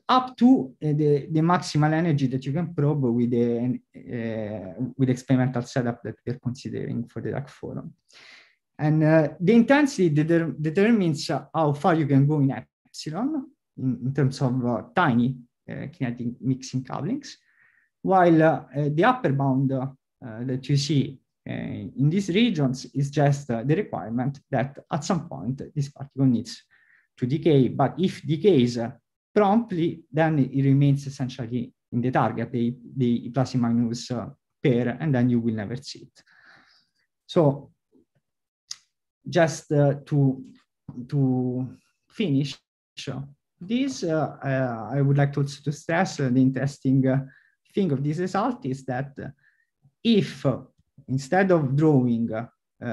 up to the maximal energy that you can probe with the experimental setup that we're considering for the dark photon. And the intensity determines how far you can go in epsilon in terms of tiny kinetic mixing couplings, while the upper bound that you see in these regions is just the requirement that at some point this particle needs to decay. But if decays promptly, then it remains essentially in the target, the plus minus pair, and then you will never see it. So just to finish this, I would like also to stress the interesting thing of this result is that if instead of drawing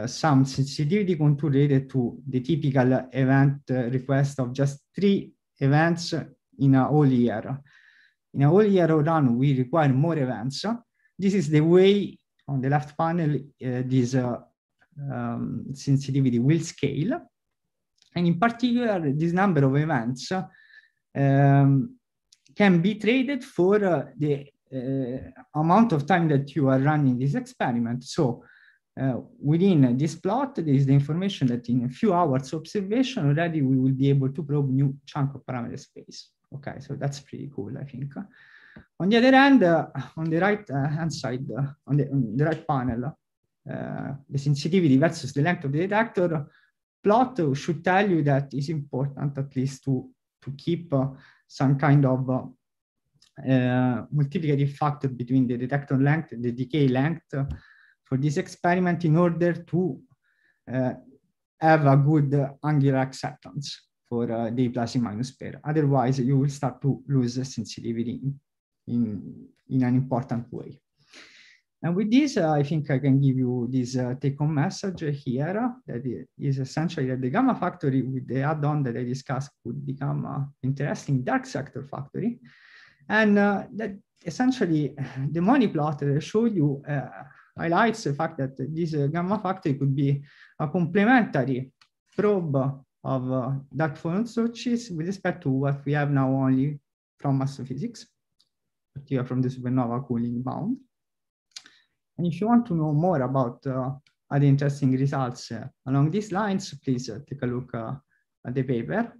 some sensitivity contour related to the typical event request of just 3 events in a whole year, in a whole year run, we require more events. This is the way on the left panel, this sensitivity will scale. And in particular, this number of events can be traded for the amount of time that you are running this experiment. So within this plot, there is the information that in a few hours observation already we will be able to probe new chunk of parameter space. Okay, so that's pretty cool, I think. On the other hand, on the right hand side, on the right panel, the sensitivity versus the length of the detector plot should tell you that it's important at least to keep some kind of multiplicative factor between the detector length and the decay length for this experiment in order to have a good angular acceptance for the plus and minus pair. Otherwise, you will start to lose sensitivity in an important way. And with this, I think I can give you this take-home message here that is essentially that the gamma factory with the add-on that I discussed could become an interesting dark sector factory. And that essentially the money plot that I showed you highlights the fact that this gamma factory could be a complementary probe of dark photon searches with respect to what we have now only from astrophysics, particularly from the supernova cooling bound. And if you want to know more about other interesting results along these lines, please take a look at the paper.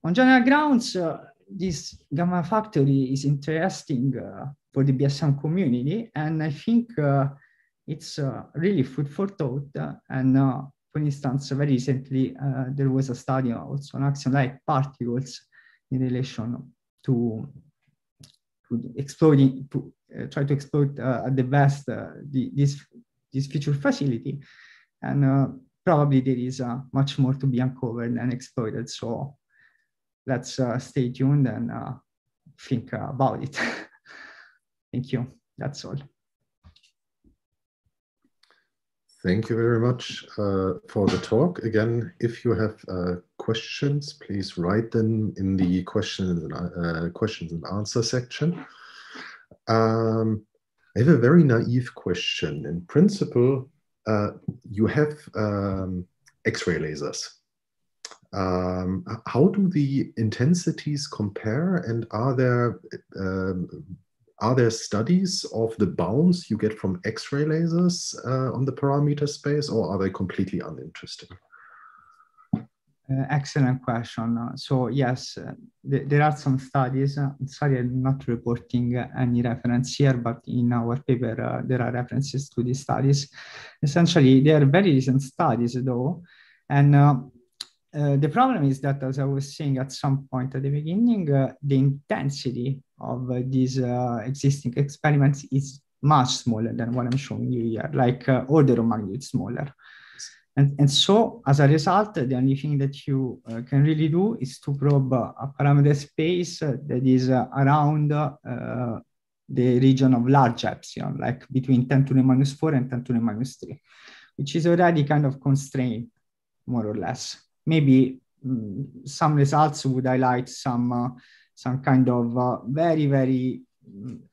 On general grounds, this gamma factory is interesting for the BSM community, and I think it's really food for thought. And for instance, very recently, there was a study also on axion-like particles in relation to exploiting, try to exploit at the best this feature facility. And probably there is much more to be uncovered and exploited. So let's stay tuned and think about it. Thank you. That's all. Thank you very much for the talk. Again, if you have questions, please write them in the questions and answer section. I have a very naive question. In principle, you have X-ray lasers. How do the intensities compare, and are there studies of the bounds you get from X-ray lasers on the parameter space, or are they completely uninteresting? excellent question. So yes, there are some studies. Sorry, I'm not reporting any reference here, but in our paper, there are references to these studies. Essentially, they are very recent studies though. And the problem is that, as I was saying at some point at the beginning, the intensity of these existing experiments is much smaller than what I'm showing you here, like order of magnitude smaller. And so, as a result, the only thing that you can really do is to probe a parameter space that is around the region of large epsilon, like between 10 to the minus 4 and 10 to the minus 3, which is already kind of constrained, more or less. Maybe some results would highlight some kind of very, very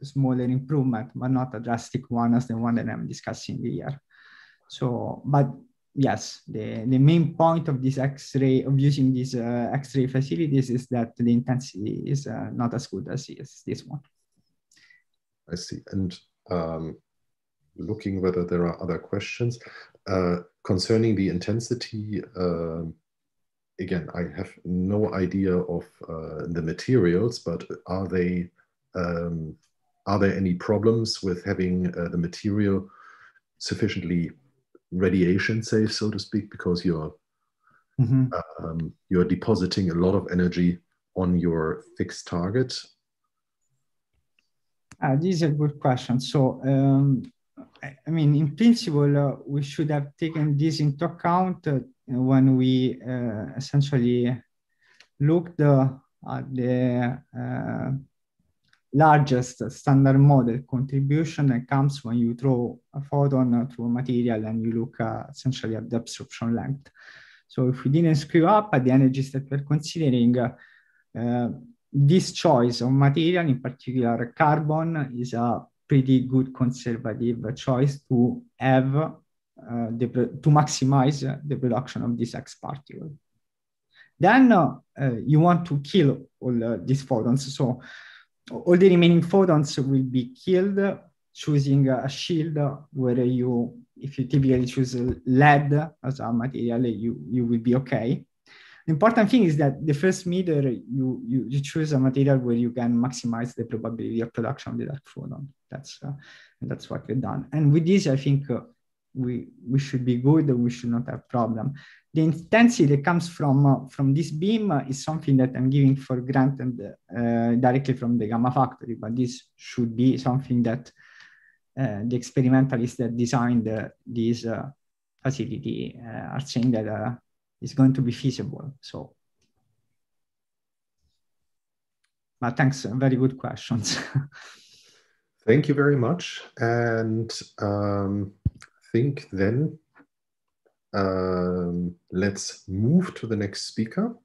smaller improvement, but not a drastic one as the one that I'm discussing here. So, but yes, the main point of this X-ray, of using these X-ray facilities, is that the intensity is not as good as this one. I see. And looking whether there are other questions concerning the intensity. Again, I have no idea of the materials, but are there any problems with having the material sufficiently radiation safe, so to speak, because you're depositing a lot of energy on your fixed target? This is a good question. So, I mean, in principle, we should have taken this into account when we essentially looked at the largest standard model contribution that comes when you throw a photon through a material and you look essentially at the absorption length. So if we didn't screw up at the energies that we're considering, this choice of material, in particular carbon, is a pretty good conservative choice to have to maximize the production of this X particle. Then you want to kill all these photons. So all the remaining photons will be killed, choosing a shield where you, if you typically choose lead as a material, you will be okay. The important thing is that the first meter, you choose a material where you can maximize the probability of production of the dark photon. That's what we've done. And with this, I think we should be good. We should not have problem. The intensity that comes from this beam is something that I'm giving for granted directly from the Gamma Factory, but this should be something that the experimentalists that designed this facility are saying that is going to be feasible. So, but thanks, very good questions. Thank you very much. And I think then let's move to the next speaker.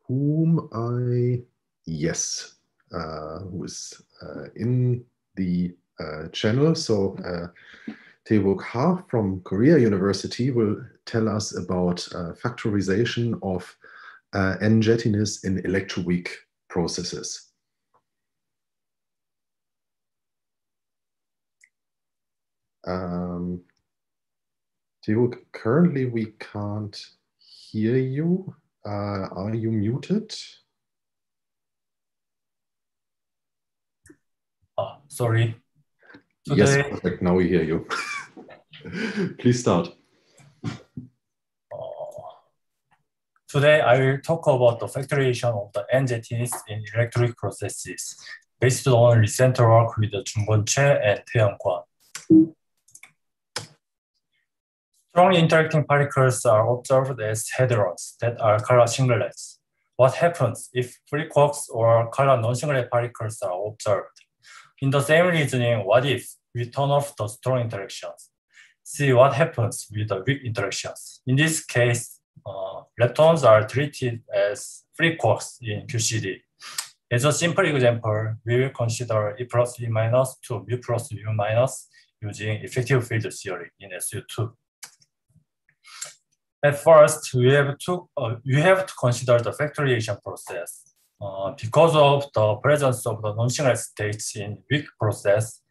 Who is in the channel. So Tae-wook Ha from Korea University will tell us about factorization of N-jettiness in electroweak processes. Tae-wook, currently we can't hear you. Are you muted? Oh, sorry. Yes, perfect. Now we hear you. Please start. Today, I will talk about the factorization of the N-jettiness in electric processes based on recent work with Jung-Bon Choi and Tae-young Kwon. Strongly interacting particles are observed as hadrons that are color singlets. What happens if free quarks or color non-singlet particles are observed? In the same reasoning, what if we turn off the strong interactions? See what happens with the weak interactions. In this case, leptons are treated as free quarks in QCD. As a simple example, we will consider E plus E minus to mu plus mu minus using effective field theory in SU2. At first, we have to consider the factorization process. Because of the presence of the non-singlet states in weak process,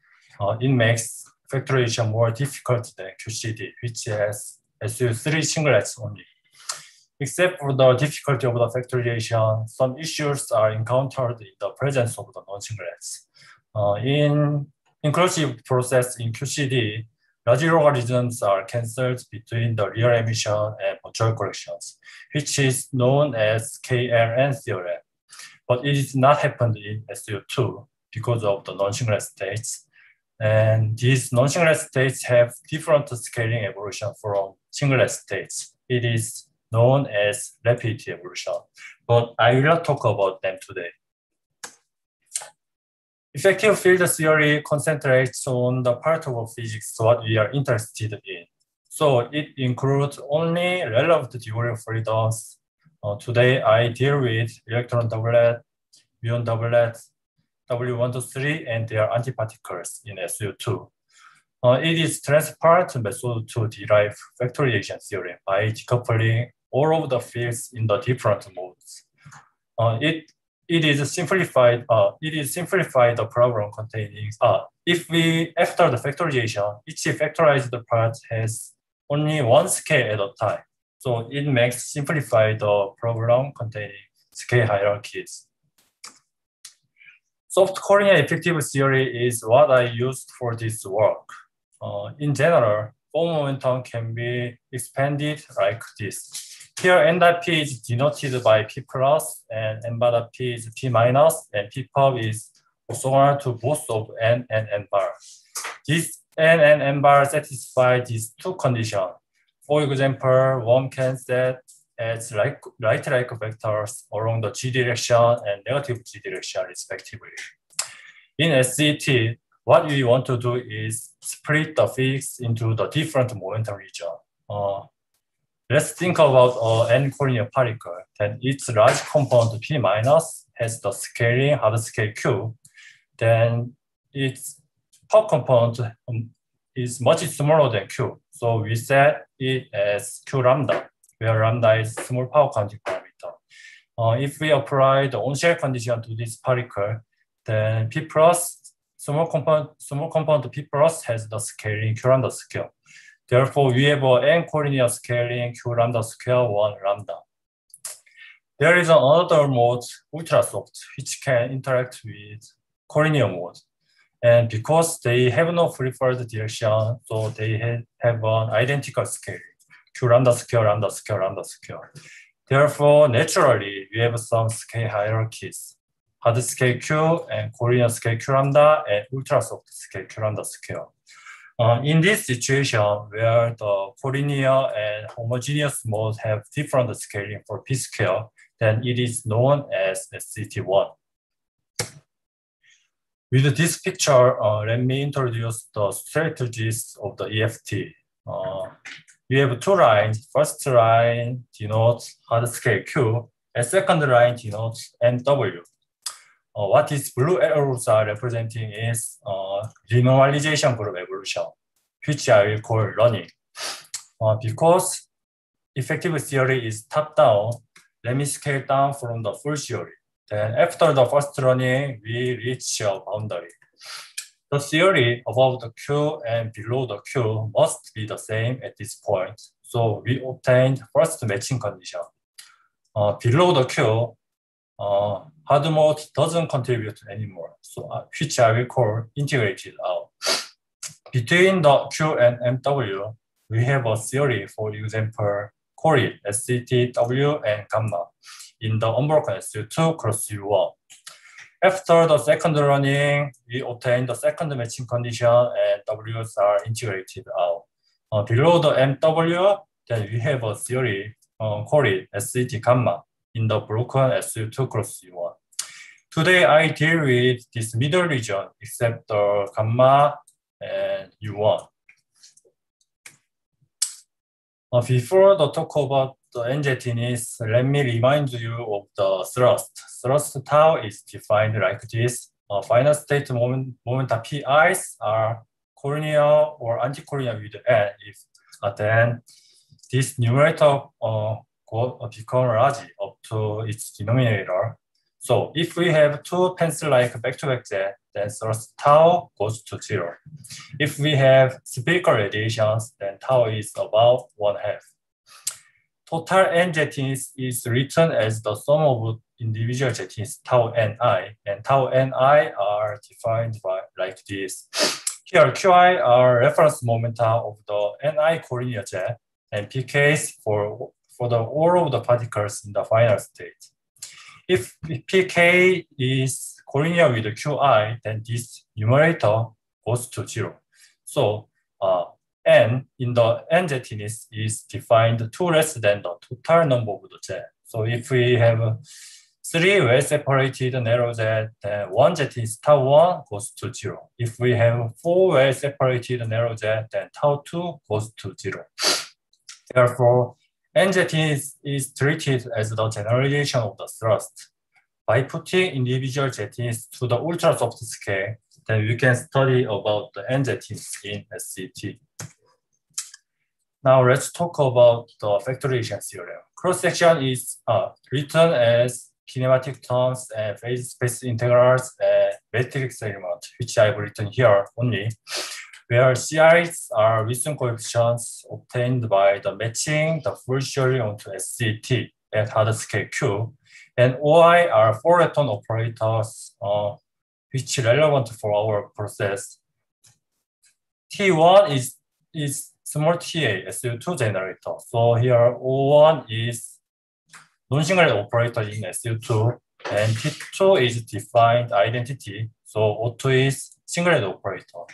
it makes factorization more difficult than QCD, which has SU3 singlets only. Except for the difficulty of the factorization, some issues are encountered in the presence of the non-singlets. In inclusive process in QCD, large logarithms are cancelled between the real emission and virtual corrections, which is known as KLN theorem. But it is not happened in SU2 because of the non-singlet states. And these non-singlet states have different scaling evolution from singlet states. It is known as rapidity evolution, but I will not talk about them today. Effective field theory concentrates on the part of physics what we are interested in. So it includes only relevant degree of freedoms. Today I deal with electron doublet, muon doublet, W1 to 3, and their antiparticles in SU2. It is transparent method to derive factorization theorem by decoupling all of the fields in the different modes. It is simplified the problem containing, if we, after the factorization, each factorized part has only one scale at a time. So it makes simplify the problem containing scale hierarchies. Soft collinear effective theory is what I used for this work. In general, form momentum can be expanded like this. Here, n dot p is denoted by p plus, and n bar dot p is p minus, and p pub is orthogonal to both of n and n bar. This n and n bar satisfy these two conditions. For example, one can set as right-like vectors along the g direction and negative g direction, respectively. In SCT, what we want to do is split the physics into the different momentum region. Let's think about an n-collinear particle. Then its large component P minus has the scaling hard scale Q. Then its top component is much smaller than Q. So we set it as Q lambda, where lambda is small power counting parameter. If we apply the on-shell condition to this particle, then P plus, small component P plus has the scaling Q lambda scale. Therefore, we have an n collinear scaling Q lambda square 1 lambda. There is another mode, ultrasoft, which can interact with collinear mode. And because they have no preferred direction, so they have an identical scaling, Q lambda square, lambda square, lambda square. Therefore, naturally, we have some scale hierarchies. Hard scale Q and collinear scale Q lambda and ultrasoft scale Q lambda scale. In this situation, where the collinear and homogeneous modes have different scaling for p square, then it is known as SCT1. With this picture, let me introduce the strategies of the EFT. We have two lines. First line denotes hard scale Q, and second line denotes NW. What these blue arrows are representing is renormalization group evolution, which I will call running. Because effective theory is top-down, let me scale down from the full theory. Then after the first running, we reach a boundary. The theory above the Q and below the Q must be the same at this point. So we obtained first matching condition. Below the Q, hard mode doesn't contribute anymore, so which I will call integrated out. Between the Q and MW, we have a theory, for example, call it SCTW and gamma in the unbroken SU2 cross U1. After the second running, we obtain the second matching condition and Ws are integrated out. Below the MW, then we have a theory, call it SCT gamma in the broken SU2 cross U1. Today, I deal with this middle region, except the gamma and U1. Before the talk about the NJTness, let me remind you of the thrust. Thrust tau is defined like this. Final state momenta PIs are collinear or anti-collinear with n. If then this numerator become large up to its denominator. So if we have two pencil-like back-to-back jet, then thrust tau goes to 0. If we have spherical radiations, then tau is about 1/2. Total n jetons is written as the sum of individual jetons tau ni, and tau ni are defined by like this. Here, qi are reference momenta of the ni collinear jet, and pk's for the all of the particles in the final state. If pk is collinear with qi, then this numerator goes to 0. So n in the n jetons is defined to less than the total number of the jet. So if we have 3 well-separated narrow jet, then one jeton is tau 1 goes to 0. If we have 4 well-separated narrow jet, then tau 2 goes to 0. Therefore, n jetons is treated as the generalization of the thrust. By putting individual jetons to the ultra-soft scale, then we can study about the n jetons in SCT. Now let's talk about the factorization theorem. Cross-section is written as kinematic terms and phase space integrals and matrix element, which I've written here only, where CIs are Wilson coefficients obtained by the matching the full theory onto SCT at hard scale Q, and OI are four-eton operators which are relevant for our process. T1 is small ta, SU2 generator. So here O1 is non-singlet operator in SU2, and T2 is defined identity. So O2 is singlet operator.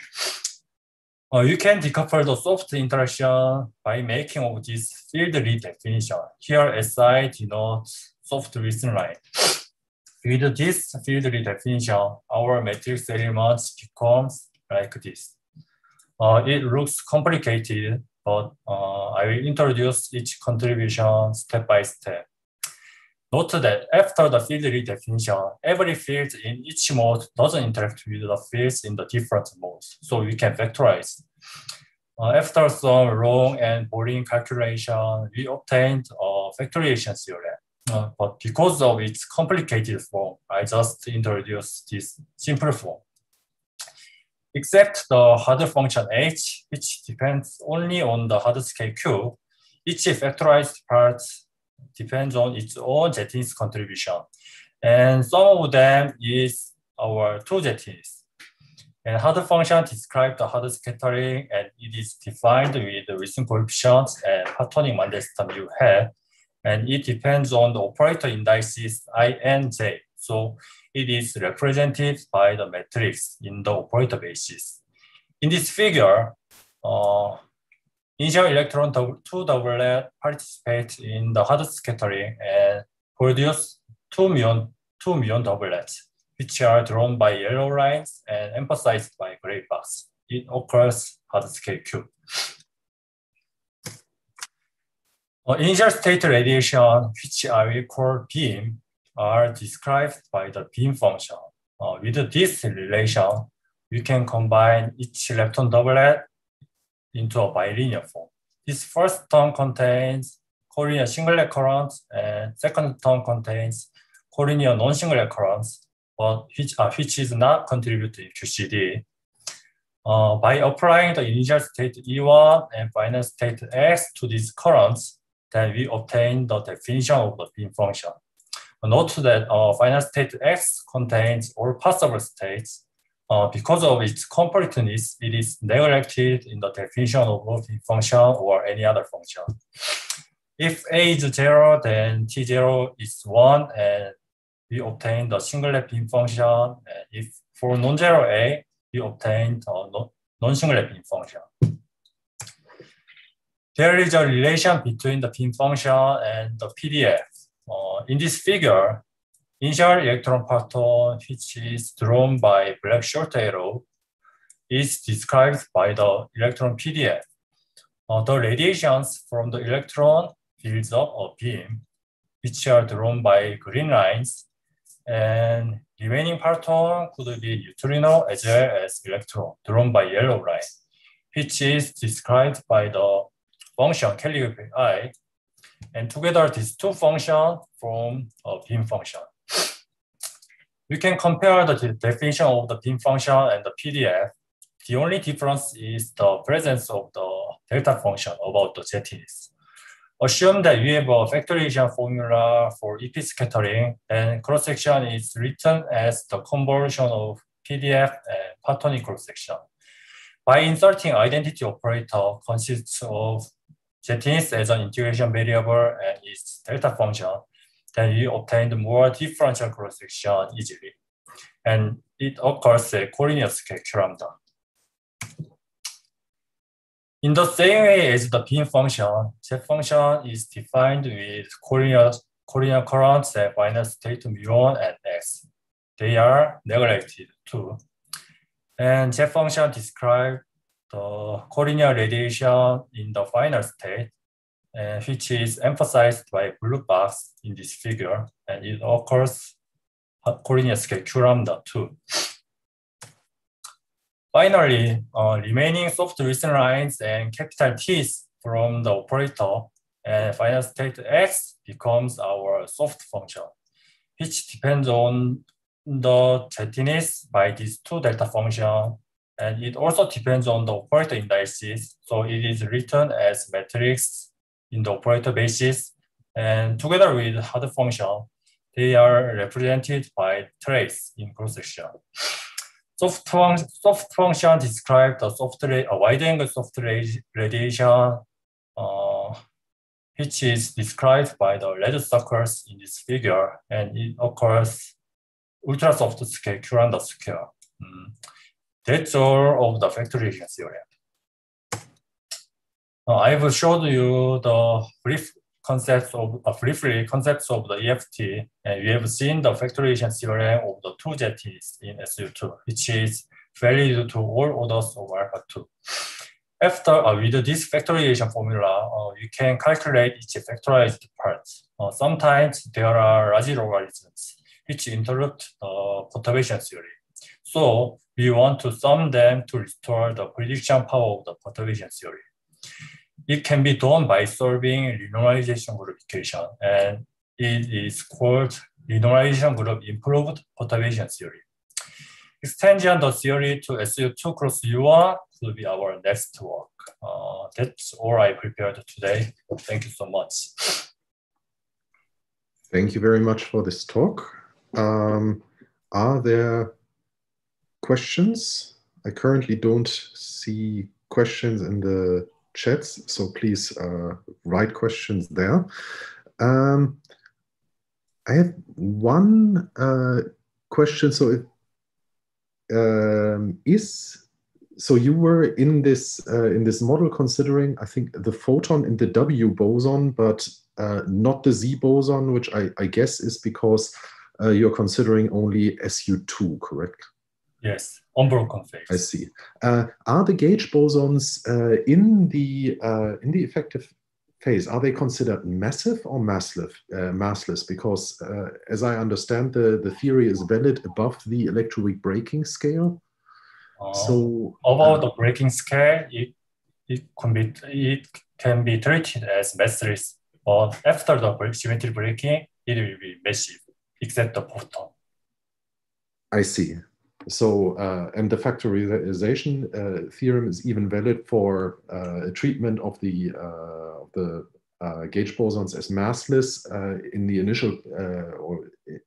You can decouple the soft interaction by making of this field redefinition. Here SI denotes soft Wilson line. With this field redefinition, our matrix elements becomes like this. It looks complicated, but I will introduce each contribution step by step. Note that after the field redefinition, every field in each mode doesn't interact with the fields in the different modes, so we can factorize. After some long and boring calculation, we obtained a factorization theorem. But because of its complicated form, I just introduced this simple form. Except the hard function h, which depends only on the hard scale q, each factorized part depends on its own jetons contribution. And some of them is our two jetons. And hard function describes the hard scattering, and it is defined with the Wilson coefficients and platonic Mandel-system you have. And it depends on the operator indices I and j. So it is represented by the matrix in the operator basis. In this figure, initial electron 2 doublet participate in the hard scattering and produce 2 muon doublets, which are drawn by yellow lines and emphasized by gray box. It occurs hard scale Q. Initial state radiation, which I will call beam, are described by the beam function. With this relation, we can combine each lepton doublet into a bilinear form. This first term contains collinear singlet currents, and second term contains collinear non-singlet currents, but which is not contributing to QCD. By applying the initial state E1 and final state X to these currents, then we obtain the definition of the beam function. Note that final state X contains all possible states. Because of its completeness, it is neglected in the definition of a beam function or any other function. If A is 0, then T0 is 1, and we obtain the singlet beam function. And if for non-zero A, we obtain the non-singlet beam function. There is a relation between the beam function and the PDF. In this figure, initial electron pattern, which is drawn by black short arrow, is described by the electron PDF. The radiations from the electron builds up a beam, which are drawn by green lines, and remaining pattern could be neutrino as well as electron, drawn by yellow line, which is described by the function calligraphy I, and together these two functions form a beam function. We can compare the definition of the beam function and the PDF. The only difference is the presence of the delta function about the jettiness. Assume that you have a factorization formula for EP scattering, and cross-section is written as the convolution of PDF and Platonic cross-section. By inserting identity operator consists of jettiness as an integration variable and its delta function, then you obtain the more differential cross-section easily. And it occurs at coordinate scale q lambda. In the same way as the beam function, jet function is defined with coordinate currents at final state mu1 and x. They are neglected too. And jet function describes the coordinate radiation in the final state, which is emphasized by blue box in this figure, and it occurs at coordinate scale q lambda too. Finally, remaining soft recent lines and capital T's from the operator and final state x becomes our soft function, which depends on the jettiness by these two delta functions, and it also depends on the operator indices. So it is written as matrix in the operator basis, and together with hard function, they are represented by trace in cross-section. Soft function describes the wide-angle soft radiation, which is described by the red circles in this figure, and it occurs ultra soft scale q lambda square. That's all of the factorization theorem. I've showed you the briefly concepts of the EFT, and we have seen the factorization theorem of the two jetties in SU2, which is valid to all orders of alpha 2. After, with this factorization formula, you can calculate each factorized part. Sometimes there are large logarithms which interrupt the perturbation theory. So we want to sum them to restore the prediction power of the perturbation theory. It can be done by solving renormalization group equation, and it is called renormalization group improved perturbation theory. Extending the theory to SU2 cross U1 will be our next work. That's all I prepared today. Thank you so much. Thank you very much for this talk. Are there questions? I currently don't see questions in the chats, so please write questions there. I have one question. So, so you were in this model considering, I think, the photon in the W boson, but not the Z boson, which I guess is because you're considering only SU2, correct? Yes, unbroken phase. I see. Are the gauge bosons in the effective phase, are they considered massive or massless? Because as I understand, the theory is valid above the electroweak breaking scale. So above the breaking scale, it can be treated as massless, but after the symmetry breaking, it will be massive, except the photon. I see. So, and the factorization theorem is even valid for treatment of the gauge bosons as massless in the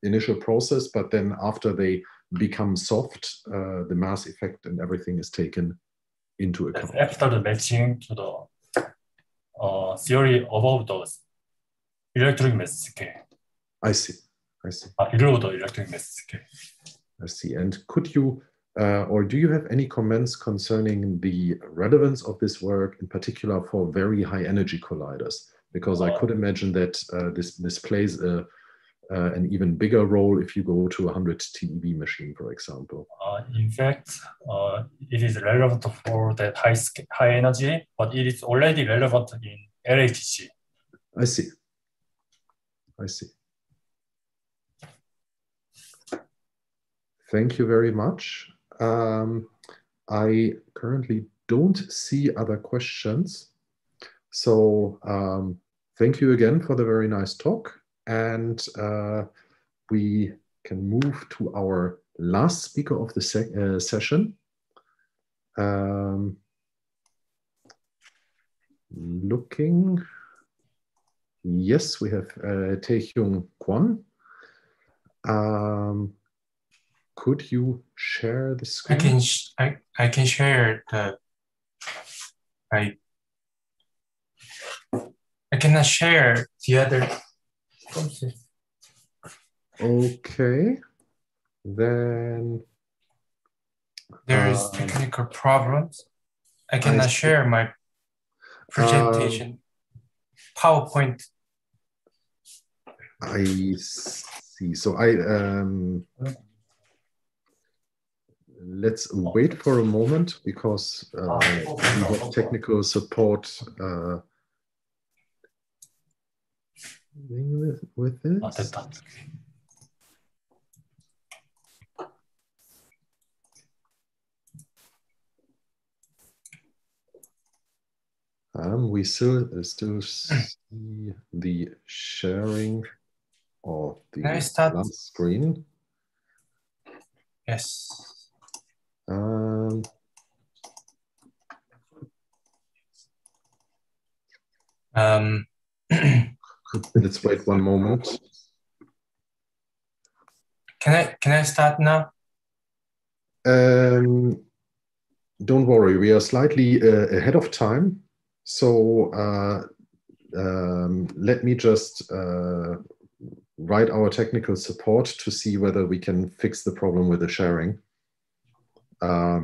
initial process, but then after they become soft, the mass effect and everything is taken into account. After the matching to the theory above those electric mass scale. I see. I see. Below the electric mass scale. I see. And could you, or do you have any comments concerning the relevance of this work, in particular for very high energy colliders? Because I could imagine that this plays an even bigger role if you go to a 100 TeV machine, for example. In fact, it is relevant for that high energy, but it is already relevant in LHC. I see. I see. Thank you very much. I currently don't see other questions. So thank you again for the very nice talk. And we can move to our last speaker of the session. Looking. Yes, we have Tae-Hyung Kwon. Could you share the screen? I can share the. I cannot share the other. Okay, then there is technical problems. I cannot share my presentation. PowerPoint. I see. So let's wait for a moment because we have technical support with this. We still see the sharing of the last screen. Yes. Let's wait one moment. Can I start now? Don't worry, we are slightly ahead of time. So let me just write our technical support to see whether we can fix the problem with the sharing.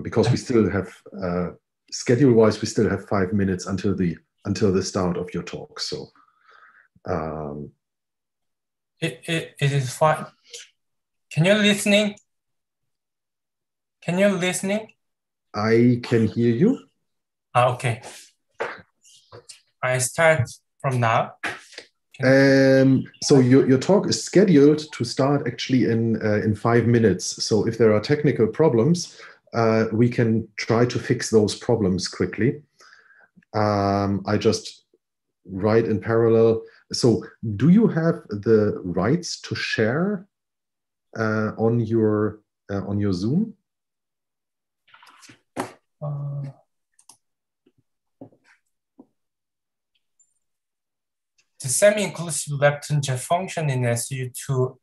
Because we still have, schedule-wise, we still have 5 minutes until the start of your talk. So it is fine. Can you listening? Can you listening? I can hear you. Okay. I start from now. So your talk is scheduled to start actually in 5 minutes. So if there are technical problems, we can try to fix those problems quickly. I just write in parallel. So do you have the rights to share on your Zoom? The semi-inclusive lepton jet function in SU2.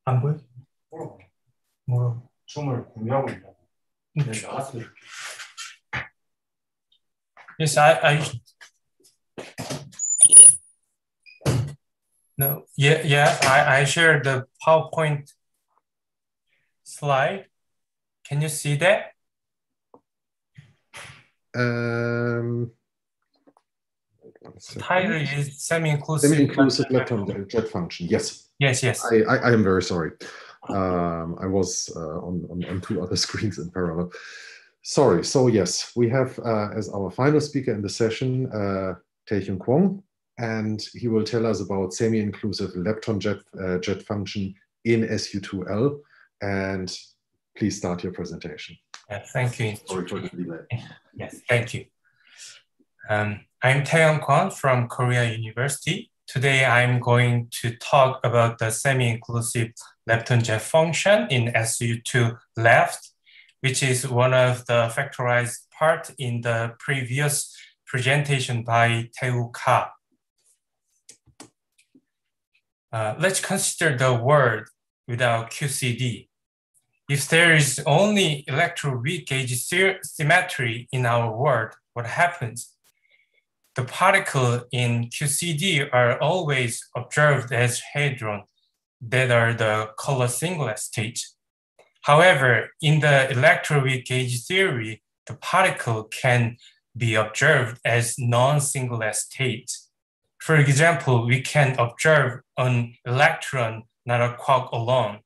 안 보여? 뭐라고? 줌을 공유하고 있다고. Yes, no, yeah, I shared the PowerPoint slide. Can you see that? Title is semi-inclusive lepton jet function. Yes. Yes. I am very sorry. I was on 2 other screens in parallel. Sorry. So yes, we have as our final speaker in the session Tae-Hyung Kwon, and he will tell us about semi-inclusive lepton jet function in SU2L. And please start your presentation. Thank you. Sorry for the delay. Yes, thank you. I'm Tae-Hyung Kwon from Korea University. Today I'm going to talk about the semi-inclusive lepton jet function in SU2 left, which is one of the factorized part in the previous presentation by Tae-Woo Ka. Let's consider the word without QCD. If there is only electroweak gauge symmetry in our world, what happens? The particles in QCD are always observed as hadron that are the color singlet state. However, in the electroweak gauge theory, the particle can be observed as non-singlet state. For example, we can observe an electron, not a quark alone.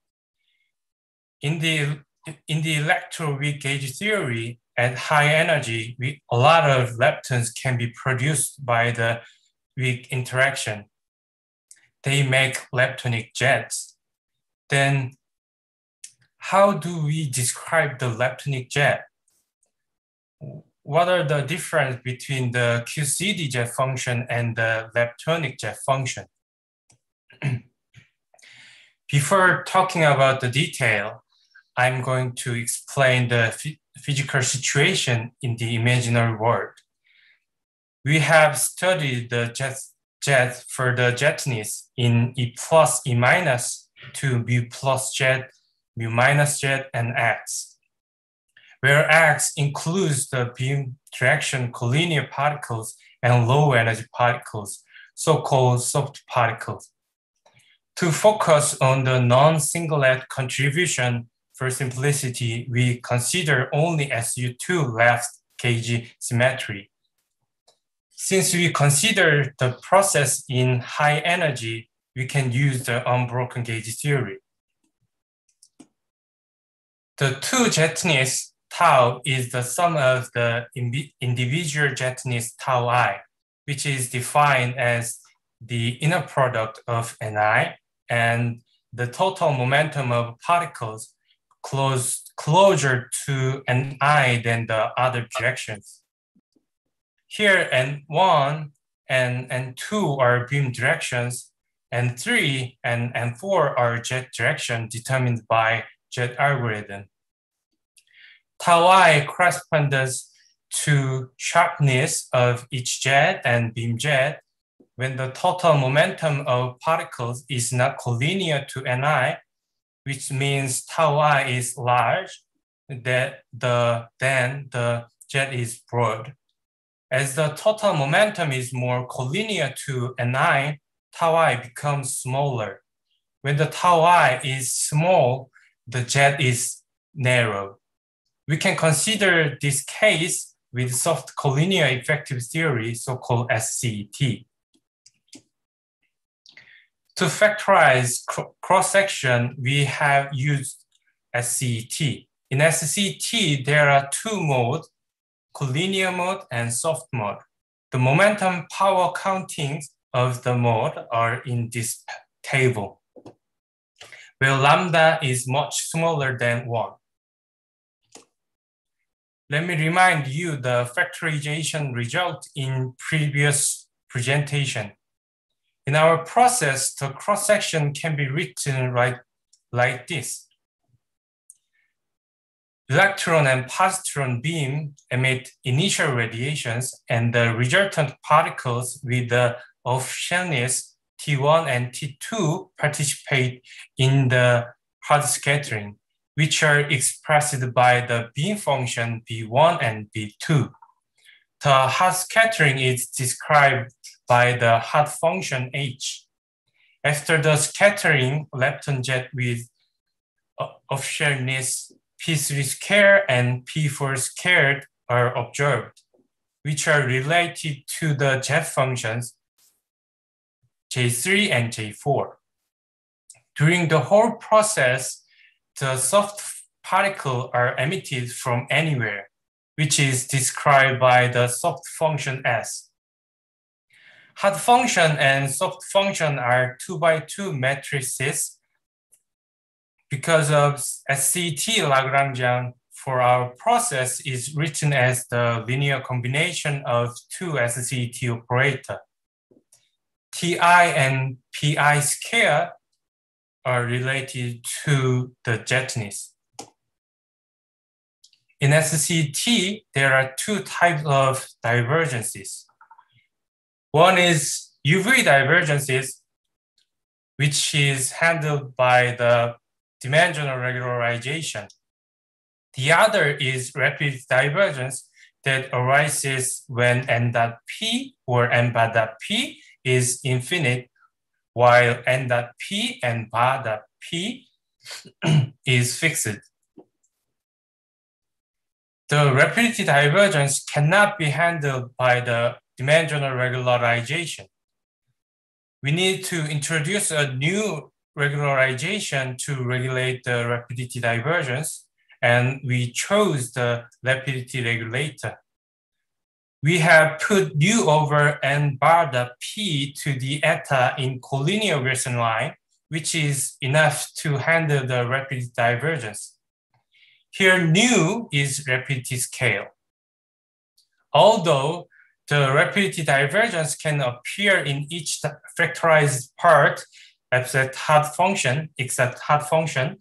In the electroweak gauge theory, at high energy, a lot of leptons can be produced by the weak interaction. They make leptonic jets. Then how do we describe the leptonic jet? What are the difference between the QCD jet function and the leptonic jet function? Before talking about the detail, I'm going to explain the physical situation in the imaginary world. We have studied the jet for the jetness in E plus E minus to mu plus jet, mu minus jet, and x, where x includes the beam direction collinear particles and low energy particles, so-called soft particles. To focus on the non-singlet contribution, for simplicity, we consider only SU2 left gauge symmetry. Since we consider the process in high energy, we can use the unbroken gauge theory. The two jetness tau is the sum of the individual jetness tau I, which is defined as the inner product of Ni and the total momentum of particles closer to Ni than the other directions. Here, N1 and N2 are beam directions, N3 and N4 are jet direction determined by jet algorithm. Tau I corresponds to sharpness of each jet and beam jet when the total momentum of particles is not collinear to Ni, which means tau I is large, then the jet is broad. As the total momentum is more collinear to Ni, tau I becomes smaller. When the tau I is small, the jet is narrow. We can consider this case with soft collinear effective theory, so-called SCET. To factorize cross-section, we have used SCET. In SCET, there are two modes, collinear mode and soft mode. The momentum power countings of the mode are in this table, where lambda is much smaller than 1. Let me remind you the factorization result in previous presentation. In our process, the cross-section can be written like this. Electron and positron beam emit initial radiations, and the resultant particles with the off-shellness T1 and T2 participate in the hard scattering, which are expressed by the beam function B1 and B2. The hard scattering is described by the hard function H. After the scattering, lepton jet with off-shellness P3 squared and P4 squared are observed, which are related to the jet functions J3 and J4. During the whole process, the soft particles are emitted from anywhere, which is described by the soft function S. Hard function and soft function are 2x2 matrices. Because of SCET Lagrangian for our process is written as the linear combination of two SCET operators. Ti and pi squared are related to the jetness. In SCET, there are two types of divergences. One is UV divergences, which is handled by the dimensional regularization. The other is rapid divergence that arises when n dot p or n bar dot p is infinite, while n dot p and bar dot p is fixed. The rapidity divergence cannot be handled by the dimensional regularization. We need to introduce a new regularization to regulate the rapidity divergence, and we chose the rapidity regulator. We have put nu over n bar dot p to the eta in collinear Wilson line, which is enough to handle the rapidity divergence. Here, nu is rapidity scale. Although the rapidity divergence can appear in each factorized part, except hard function,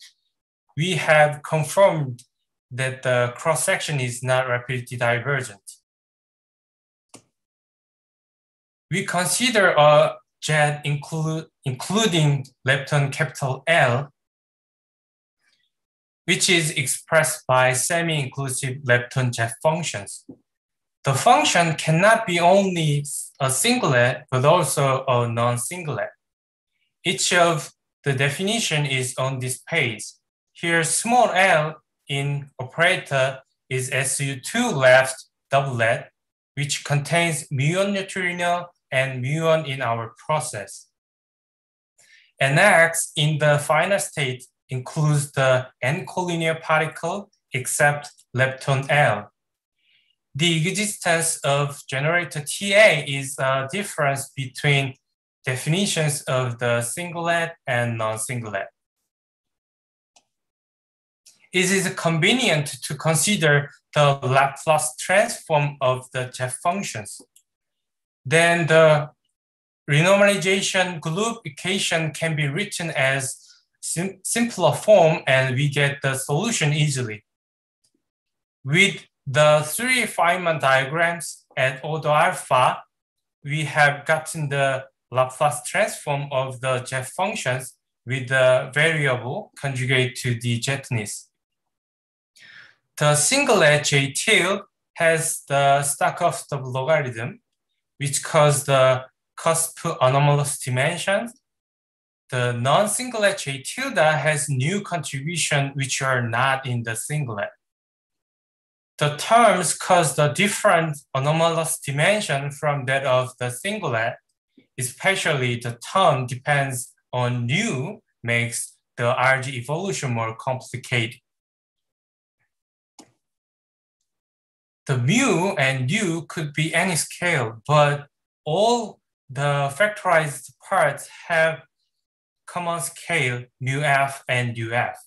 we have confirmed that the cross-section is not rapidity divergent. We consider a jet including lepton capital L, which is expressed by semi-inclusive lepton jet functions. The function cannot be only a singlet, but also a non-singlet. Each of the definition is on this page. Here, small l in operator is SU2 left doublet, which contains muon neutrino and muon in our process. And X in the final state includes the n collinear particle except lepton L. The existence of generator TA is a difference between definitions of the singlet and non-singlet. It is convenient to consider the Laplace transform of the jet functions. Then the renormalization group equation can be written as simpler form, and we get the solution easily. With the 3 Feynman diagrams at order alpha, we have gotten the Laplace transform of the jet functions with the variable conjugate to the jetness. The singlet J tilde has the Stokov logarithm, which causes the cusp anomalous dimensions. The non-singlet J tilde has new contributions which are not in the singlet. The terms cause the different anomalous dimension from that of the singlet, especially the term depends on nu makes the RG evolution more complicated. The mu and u could be any scale, but all the factorized parts have common scale mu f and uf,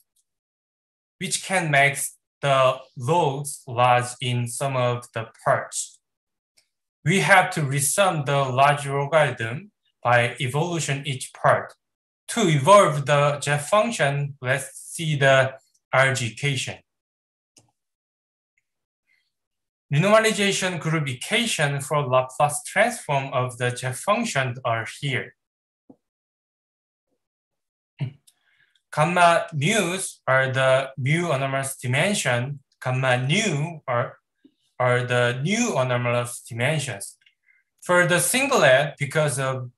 which can make the loads large in some of the parts. We have to resum the large logarithm by evolution each part. To evolve the jet function, let's see the RG equation. Renormalization group equation for Laplace transform of the jet function are here. Gamma mu's are the mu anomalous dimension. Gamma nu are the nu anomalous dimensions. For the singlet, because of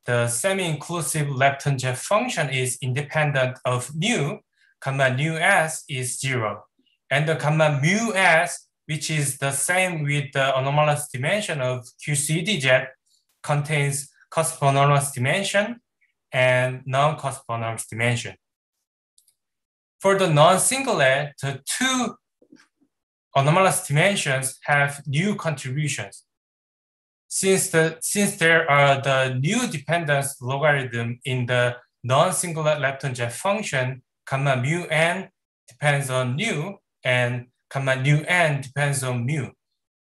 the semi-inclusive lepton jet function is independent of nu, gamma nu s is 0. And the gamma mu s, which is the same with the anomalous dimension of QCD jet, contains cusp anomalous dimension and non-cusp anomalous dimension. For the non-singlet, the two anomalous dimensions have new contributions. Since there are the new dependence logarithm in the non-singlet lepton jet function, gamma mu n depends on nu and gamma nu n depends on mu.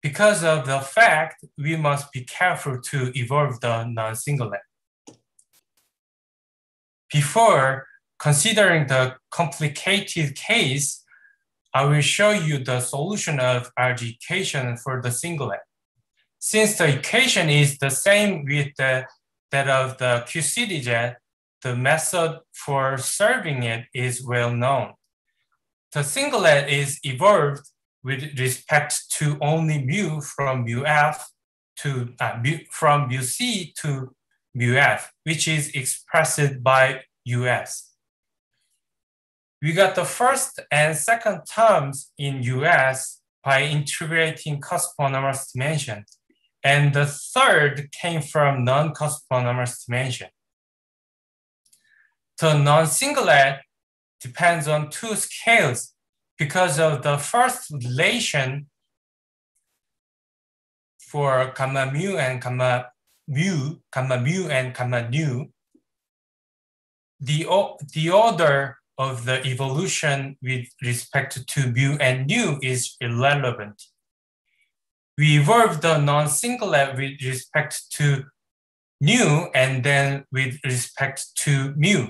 Because of the fact, we must be careful to evolve the non-singlet. Before considering the complicated case, I will show you the solution of RG equation for the singlet. Since the equation is the same with that of the QCD jet, the method for solving it is well known. The singlet is evolved with respect to only mu from mu f to from mu c to mu f, which is expressed by us. We got the first and second terms in US by integrating cusp anomalous dimension, and the third came from non-cusp anomalous dimension. The non-singlet depends on two scales because of the first relation for gamma mu and gamma mu and gamma nu. The order of the evolution with respect to mu and nu is irrelevant. We evolve the non-singlet with respect to nu and then with respect to mu.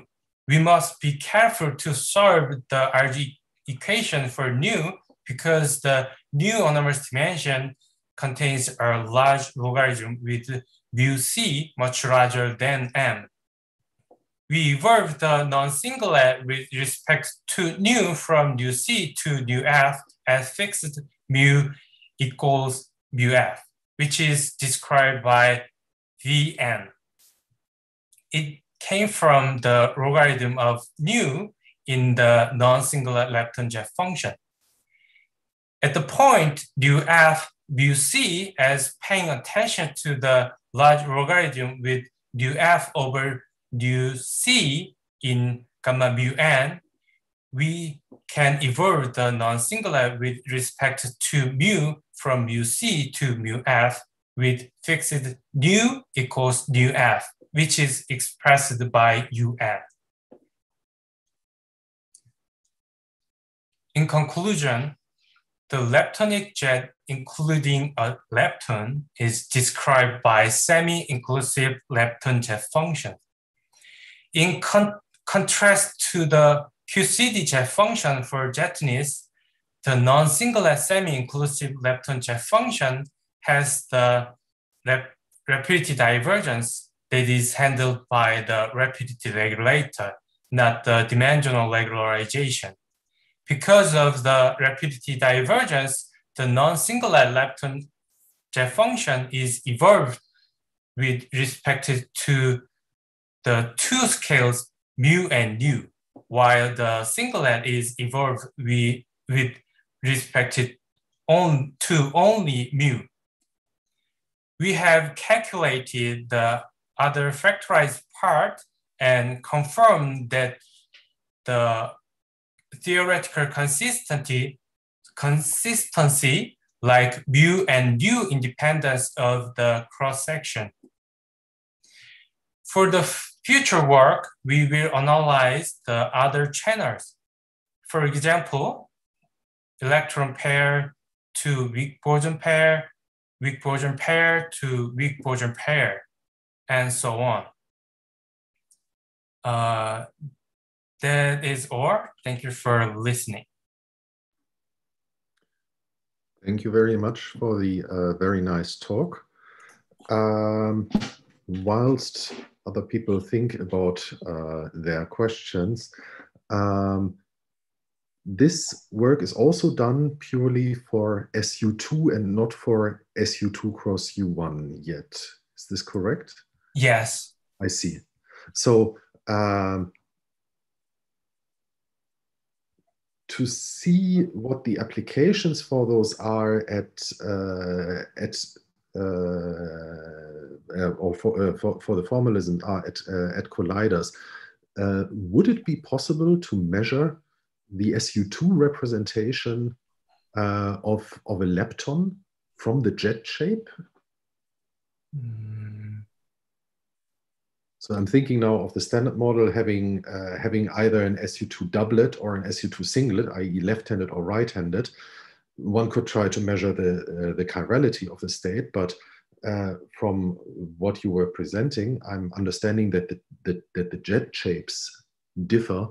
We must be careful to solve the RG equation for nu because the nu anomalous dimension contains a large logarithm with mu c much larger than m. We evolve the non-singlet with respect to nu from mu c to mu f as fixed mu equals mu f, which is described by Vn. It came from the logarithm of nu in the non-singular lepton jet function. At the point mu f, mu c as paying attention to the large logarithm with mu f over mu c in gamma mu n, we can evolve the non-singular with respect to mu from mu c to mu f with fixed nu equals mu f, which is expressed by un. In conclusion, the leptonic jet, including a lepton, is described by semi-inclusive lepton jet function. In contrast to the QCD jet function for jetness, the non-singular semi-inclusive lepton jet function has the rapidity divergence that is handled by the rapidity regulator, not the dimensional regularization. Because of the rapidity divergence, the non-singular lepton jet function is evolved with respect to the two scales mu and nu, while the singlet is evolved with respect to only mu. We have calculated the other factorized part and confirmed that the theoretical consistency like mu and nu independence of the cross-section. For the future work, we will analyze the other channels. For example, electron pair to weak boson pair to weak boson pair, and so on. That is all. Thank you for listening. Thank you very much for the very nice talk. Whilst other people think about their questions, this work is also done purely for SU2 and not for SU2 cross U1 yet. Is this correct? Yes. I see. So to see what the applications for those are or for the formalism are at colliders, would it be possible to measure the SU2 representation of a lepton from the jet shape? So I'm thinking now of the standard model having either an SU2 doublet or an SU2 singlet, i.e. left-handed or right-handed. One could try to measure the chirality of the state, but from what you were presenting, I'm understanding that the jet shapes differ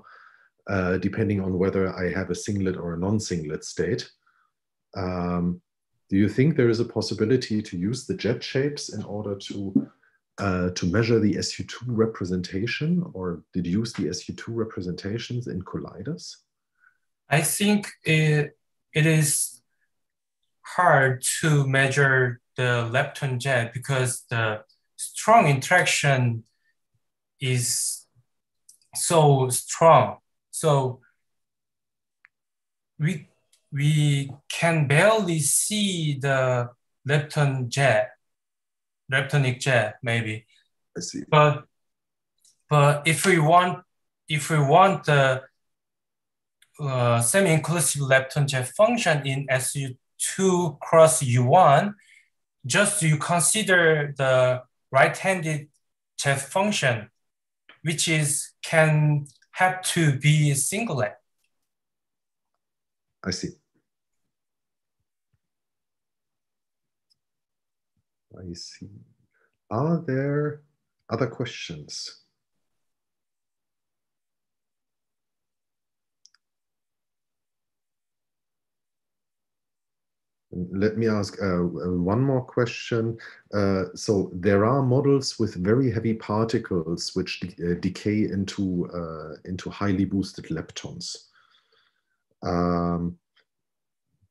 depending on whether I have a singlet or a non-singlet state. Do you think there is a possibility to use the jet shapes in order to measure the SU2 representation or deduce the SU2 representations in colliders? I think it is hard to measure the lepton jet because the strong interaction is so strong. So we can barely see the leptonic jet maybe. I see. But if we want the semi-inclusive lepton jet function in SU2 cross U1, just you consider the right-handed jet function, which can have to be singlet. I see. I see. Are there Other questions? Let me ask one more question. So there are models with very heavy particles which decay into highly boosted leptons.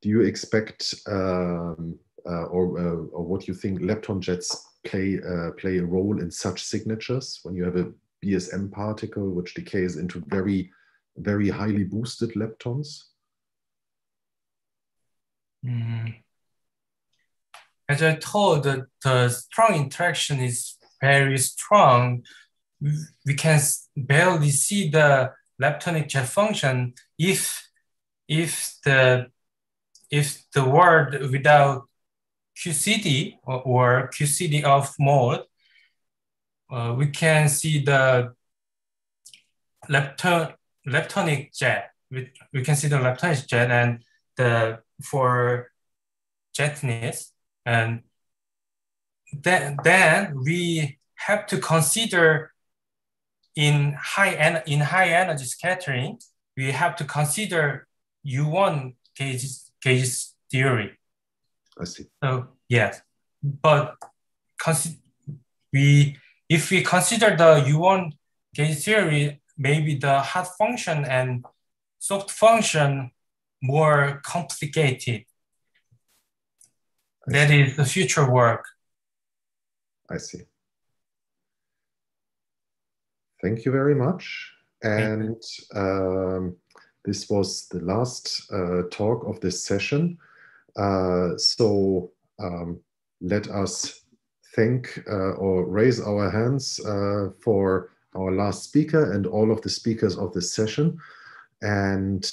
Do you expect, or what do you think, lepton jets play a role in such signatures when you have a BSM particle which decays into very, very highly boosted leptons? As I told, the strong interaction is very strong. We can barely see the leptonic jet function if the word without QCD or QCD of mode, we can see the leptonic jet. We can see the leptonic jet and for jetness, and then we have to consider in high energy scattering, we have to consider U1 gauge theory. I see. So yes, but if we consider the U1 gauge theory, maybe the hot function and soft function more complicated. That is the future work. I see. Thank you very much. And this was the last talk of this session. So let us thank or raise our hands for our last speaker and all of the speakers of this session. And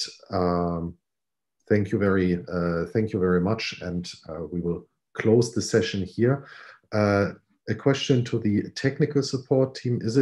thank you very much. And we will close the session here. A question to the technical support team: is it